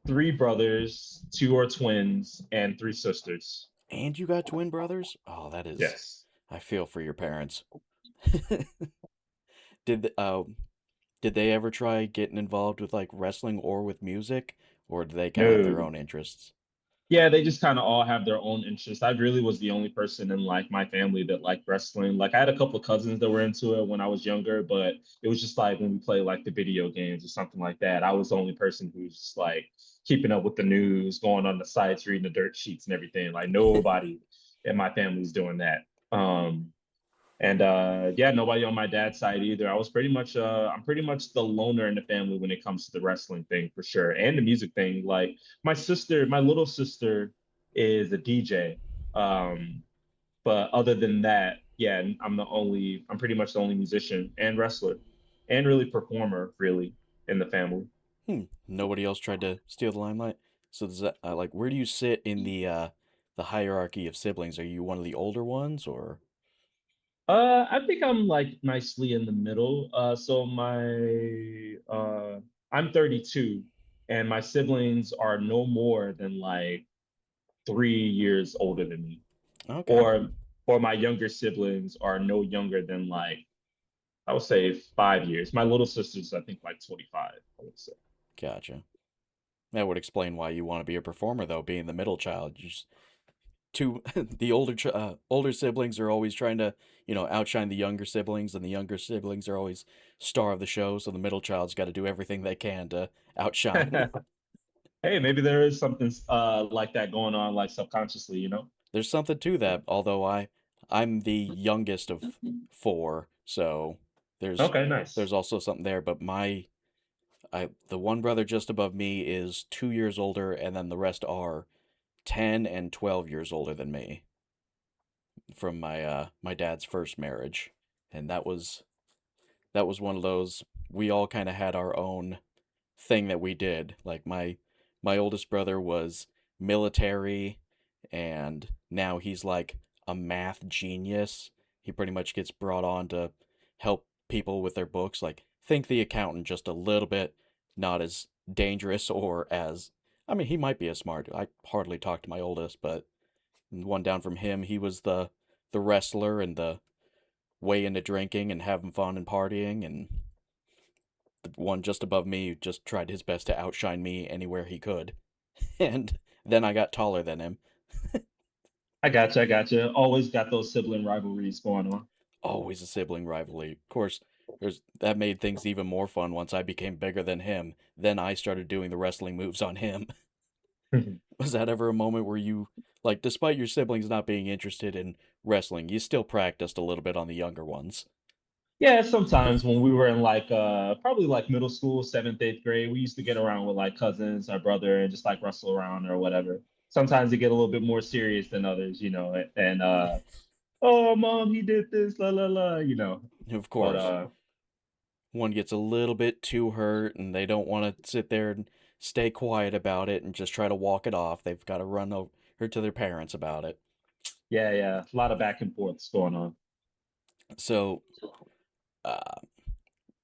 3 brothers, 2 are twins, and 3 sisters. And you got twin brothers? Oh, that is. Yes. I feel for your parents. Did did they ever try getting involved with like wrestling or with music, or do they kind of have their No. own interests? Yeah, they just kind of all have their own interests. I really was the only person in like my family that liked wrestling. Like I had a couple of cousins that were into it when I was younger, but it was just like when we played like the video games or something like that. I was the only person who's just like keeping up with the news, going on the sites, reading the dirt sheets and everything. Like nobody in my family's doing that. And yeah, nobody on my dad's side either. I'm pretty much the loner in the family when it comes to the wrestling thing for sure. And the music thing. Like my little sister is a DJ. Um, but other than that, yeah, I'm pretty much the only musician and wrestler and really performer really in the family. Nobody else tried to steal the limelight. So does that like, where do you sit in the hierarchy of siblings? Are you one of the older ones, or? I think I'm like nicely in the middle. So I'm 32, and my siblings are no more than like 3 years older than me, Okay, or my younger siblings are no younger than like I would say 5 years. My little sister's I think like 25. I would say. gotcha. That would explain why you want to be a performer, though, being the middle child. You just two the older siblings are always trying to outshine the younger siblings, and the younger siblings are always star of the show. So the middle child's got to do everything they can to outshine. Hey, maybe there is something like that going on, like subconsciously, you know? There's something to that. Although I'm the youngest of four, so there's Okay, nice. there's also something there. But the one brother just above me is 2 years older, and then the rest are 10 and 12 years older than me from my dad's first marriage. And that was one of those, we all kind of had our own thing that we did. Like my oldest brother was military, and now he's like a math genius. He pretty much gets brought on to help people with their books, like think the accountant just a little bit not as dangerous or as, I mean, he might be as smart. I hardly talk to my oldest, but one down from him, he was the wrestler and the way into drinking and having fun and partying, and the one just above me just tried his best to outshine me anywhere he could. And then I got taller than him. I gotcha, I gotcha. Always got those sibling rivalries going on. Always a sibling rivalry. Of course, that made things even more fun once I became bigger than him. Then I started doing the wrestling moves on him. Was that ever a moment where you, like, despite your siblings not being interested in wrestling, you still practiced a little bit on the younger ones? Yeah, sometimes when we were in like probably like middle school, seventh, eighth grade, we used to get around with like cousins, our brother, and just like wrestle around or whatever. Sometimes they get a little bit more serious than others, you know, and oh mom, he did this, la la la, you know. Of But course. One gets a little bit too hurt and they don't want to sit there and stay quiet about it and just try to walk it off. They've got to run over to their parents about it. yeah, yeah, a lot of back and forths going on. So, uh,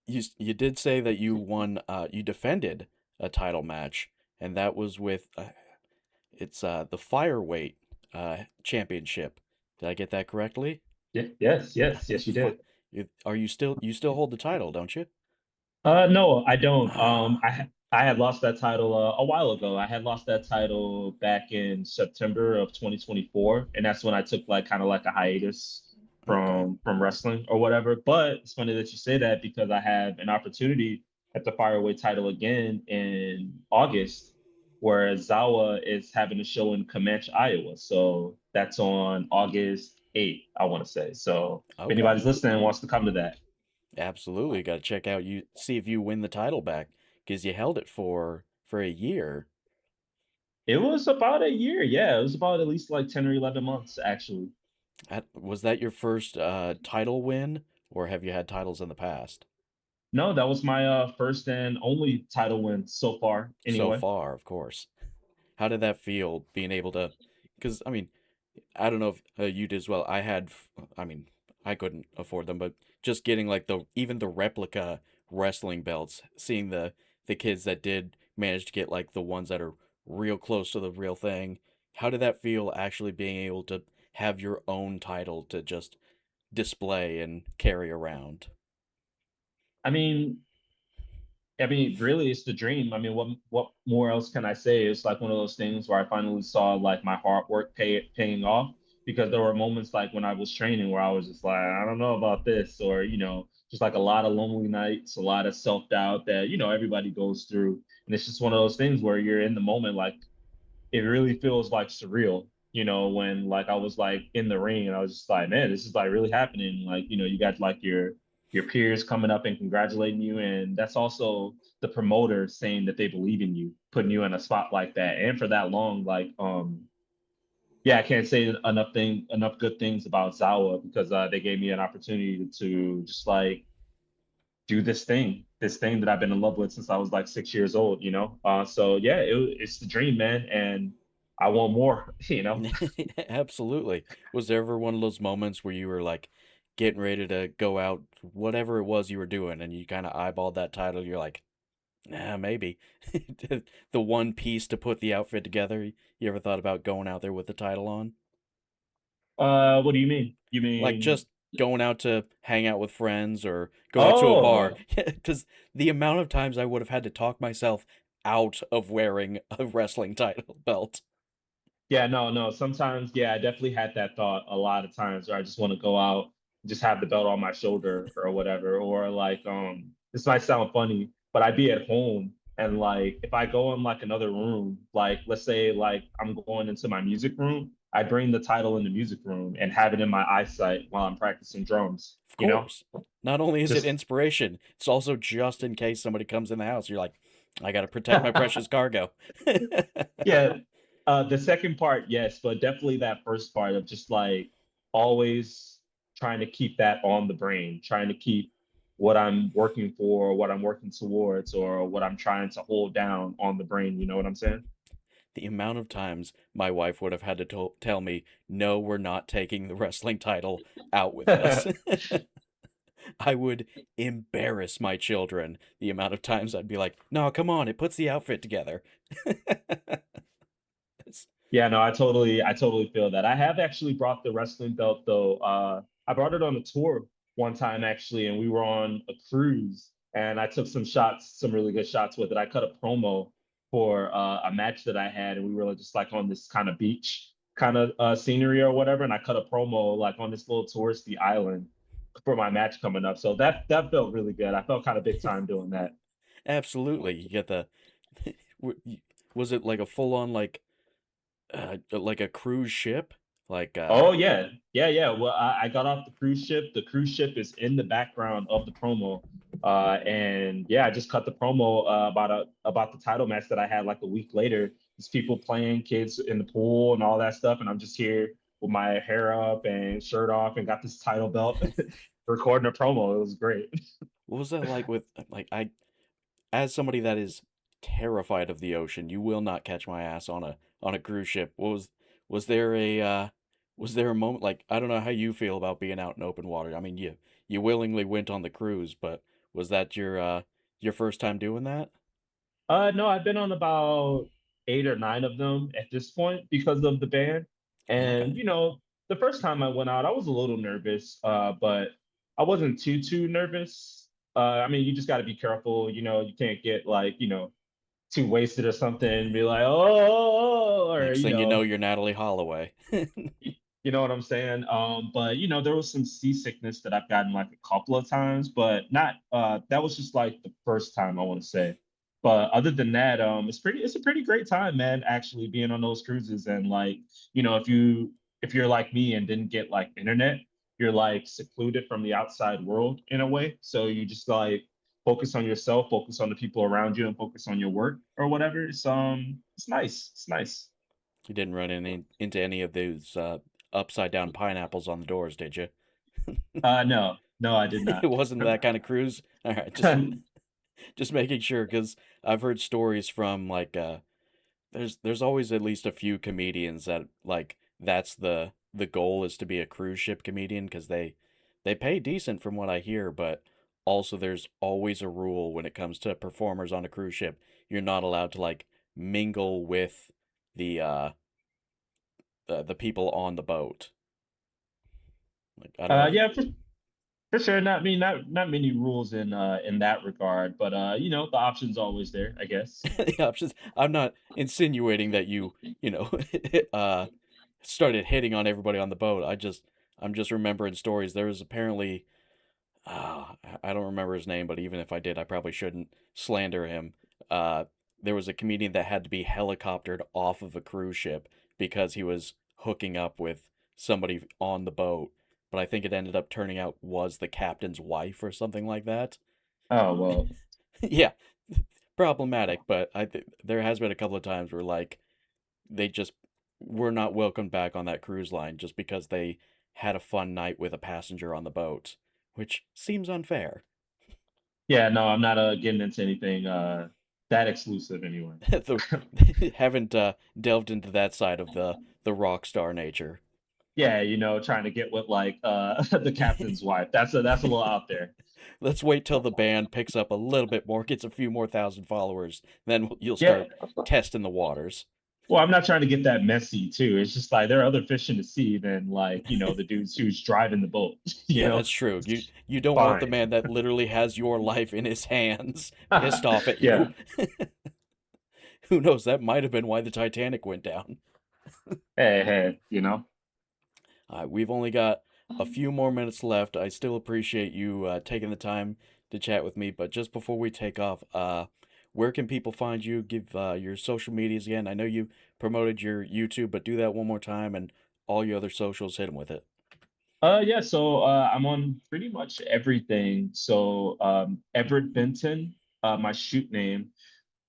you did say that you defended a title match, and that was with it's the Fireweight championship. Did I get that correctly? Yeah, yes, yes, yes, you Fi- did. you still hold the title, don't you? No, I don't. I had lost that title a while ago. I had lost that title back in September of 2024, and that's when I took like kind of like a hiatus Okay. from wrestling or whatever. But it's funny that you say that because I have an opportunity at the Fireweight title again in August, where Zawa is having a show in Comanche, Iowa. So that's on August 8th, I want to say. So if anybody's Okay. listening and wants to come to that. Absolutely. Got to check out, you see if you win the title back, because you held it for a year. It was about a year. Yeah, it was about at least like 10 or 11 months, actually. Was that your first title win, or have you had titles in the past? No, that was my first and only title win so far, So anyway. far, of course. How did that feel being able to? Because I mean, I don't know if you did as well. I mean, I couldn't afford them, but just getting like even the replica wrestling belts, seeing the kids that did manage to get like the ones that are real close to the real thing. How did that feel actually being able to have your own title to just display and carry around? I mean, really, it's the dream. I mean, what more else can I say? It's like one of those things where I finally saw like my hard work paying off because there were moments like when I was training where I was just like, I don't know about this, or just like a lot of lonely nights, a lot of self doubt that everybody goes through, and it's just one of those things where you're in the moment, like it really feels like surreal, when like I was like in the ring and I was just like, man, this is like really happening. Like, you got like your peers coming up and congratulating you. And that's also the promoter saying that they believe in you, putting you in a spot like that. And for that long, like yeah, I can't say enough good things about Zawa because they gave me an opportunity to just like do this thing that I've been in love with since I was like 6 years old, So yeah, it's the dream, man, and I want more, Absolutely. Was there ever one of those moments where you were like getting ready to go out, whatever it was you were doing, and you kind of eyeballed that title. You're like, nah, maybe. The one piece to put the outfit together. You ever thought about going out there with the title on? What do you mean? You Like mean? just going out to hang out with friends or go out to a bar. Oh, Because the amount of times I would have had to talk myself out of wearing a wrestling title belt. yeah, no. Sometimes, yeah, I definitely had that thought a lot of times where I just want to go out, just have the belt on my shoulder or whatever. Or like, this might sound funny, but I'd be at home and like if I go in like another room, like let's say like I'm going into my music room, I bring the title in the music room and have it in my eyesight while I'm practicing drums, Of course. Not only is it Just inspiration, it's also just in case somebody comes in the house. You're like, I got to protect my precious cargo. yeah, the second part, yes, but definitely that first part of just like always trying to keep that on the brain, trying to keep what I'm working for, what I'm working towards, or what I'm trying to hold down on the brain. You know what I'm saying? The amount of times my wife would have had to tell me, no, we're not taking the wrestling title out with us. I would embarrass my children the amount of times I'd be like, no, come on, it puts the outfit together. Yeah, no, I totally feel that. I have actually brought the wrestling belt though. I brought it on a tour one time actually, and we were on a cruise, and I took some shots, some really good shots with it. I cut a promo for a match that I had, and we were just like on this kind of beach kind of scenery or whatever, and I cut a promo like on this little touristy island for my match coming up. So that felt really good. I felt kind of big time doing that. Absolutely. You get the. Was it like a full on, like a cruise ship? Like, Oh yeah, yeah. Well, I got off the cruise ship. The cruise ship is in the background of the promo, and yeah, I just cut the promo about the title match that I had like a week later. There's people playing, kids in the pool, and all that stuff, and I'm just here with my hair up and shirt off, and got this title belt, recording a promo. It was great. what was that like with, as somebody that is terrified of the ocean, you will not catch my ass on a cruise ship. Was there was there a moment, like, I don't know how you feel about being out in open water. I mean, you willingly went on the cruise, but was that your first time doing that? No, I've been on about 8 or 9 of them at this point because of the band. And Okay. the first time I went out, I was a little nervous, but I wasn't too nervous. I mean, you just got to be careful. You can't get like too wasted or something and be like, oh, or Next thing you know, you're Natalie Holloway. you know what I'm saying? But there was some seasickness that I've gotten like a couple of times, but not that was just like the first time I want to say. But other than that, it's a pretty great time, man, actually being on those cruises. And like, if you're like me and didn't get like internet, you're like secluded from the outside world in a way. So you just like focus on yourself, focus on the people around you, and focus on your work or whatever. It's nice. It's nice. You didn't run into any of those upside down pineapples on the doors, did you? No, I did It not. wasn't that kind of cruise. All right, just making sure, because I've heard stories from, like, there's always at least a few comedians that, like, that's the goal, is to be a cruise ship comedian, because they pay decent from what I hear, but also there's always a rule when it comes to performers on a cruise ship. You're not allowed to, like, mingle with the the people on the boat. Like, I don't know Yeah, for sure. Not many rules in that regard, but the option's always there, I guess. if the options. I'm not insinuating that you know, uh, started hitting on everybody on the boat. I'm just remembering stories. There was apparently, I don't remember his name, but even if I did, I probably shouldn't slander him. Uh, there was a comedian that had to be helicoptered off of a cruise ship because he was hooking up with somebody on the boat. But I think it ended up turning out was the captain's wife or something like that. Oh well, Yeah, problematic, but there has been a couple of times where, like, they just were not welcomed back on that cruise line just because they had a fun night with a passenger on the boat, which seems unfair. yeah, no, I'm not getting into anything that exclusive anyway. the, haven't delved into that side of the rock star nature. Yeah, trying to get with like the captain's wife. That's a little out there. Let's wait till the band picks up a little bit more, gets a few more thousand followers, then you'll Yeah. start testing the waters. Well, I'm not trying to get that messy too. It's just like there are other fish in the sea than like, the dudes who's driving the boat. Yeah, that's true. You don't want the Fine. man that literally has your life in his hands pissed off at Yeah. you. Who knows? That might have been why the Titanic went down. Hey. We've only got a few more minutes left. I still appreciate you taking the time to chat with me. But just before we take off, where can people find you? Give your social medias again. I know you promoted your YouTube, but do that one more time and all your other socials. Hit them with it. Yeah, so I'm on pretty much everything. So Everette Benton, my shoot name.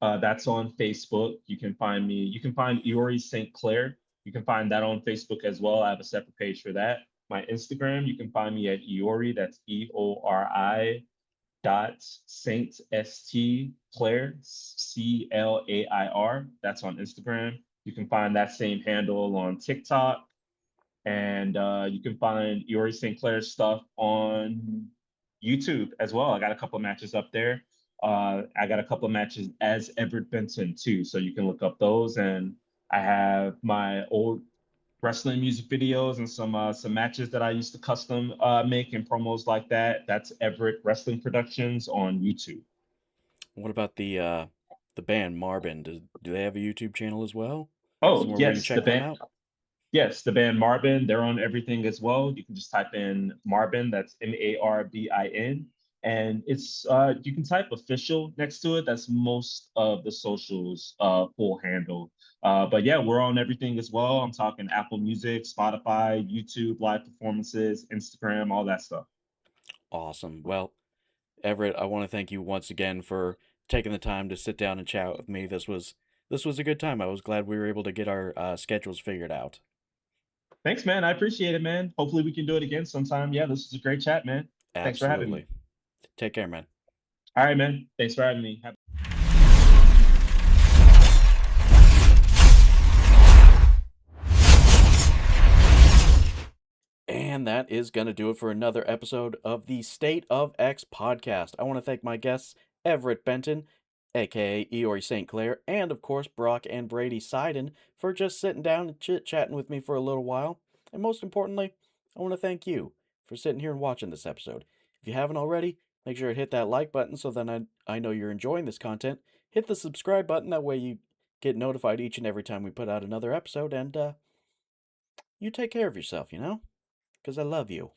That's on Facebook. You can find me. You can find Eori St. Clair. You can find that on Facebook as well. I have a separate page for that. My Instagram, you can find me at Eori. That's Eori dot Saint St Clair Clair. That's on Instagram. You can find that same handle on TikTok, and you can find Eori St. Clair's stuff on YouTube as well. I got a couple of matches up there. I got a couple of matches as Everette Benton too, so you can look up those. And I have my old wrestling music videos and some matches that I used to custom make and promos like that. That's Everette Wrestling Productions on YouTube. What about the band Marbin? Do they have a YouTube channel as well? Oh Somewhere we can yes, the check them band. out? Yes, the band Marbin, they're on everything as well. You can just type in Marbin, that's Marbin. And it's you can type official next to it. That's most of the socials full handle. But yeah, we're on everything as well. I'm talking Apple Music, Spotify, YouTube, live performances, Instagram, all that stuff. Awesome. Well, Everett, I want to thank you once again for taking the time to sit down and chat with me. This was a good time. I was glad we were able to get our schedules figured out. Thanks, man. I appreciate it, man. Hopefully we can do it again sometime. Yeah, this was a great chat, man. Thanks for having me. Absolutely. Take care, man. All right, man. Thanks for having me. And that is going to do it for another episode of the State of X podcast. I want to thank my guests, Everette Benton, aka Eori St. Clair, and of course Brock and Brady Seyden, for just sitting down and chit-chatting with me for a little while. And most importantly, I want to thank you for sitting here and watching this episode. If you haven't already, make sure to hit that like button so then I know you're enjoying this content. Hit the subscribe button, that way you get notified each and every time we put out another episode, and you take care of yourself, because I love you.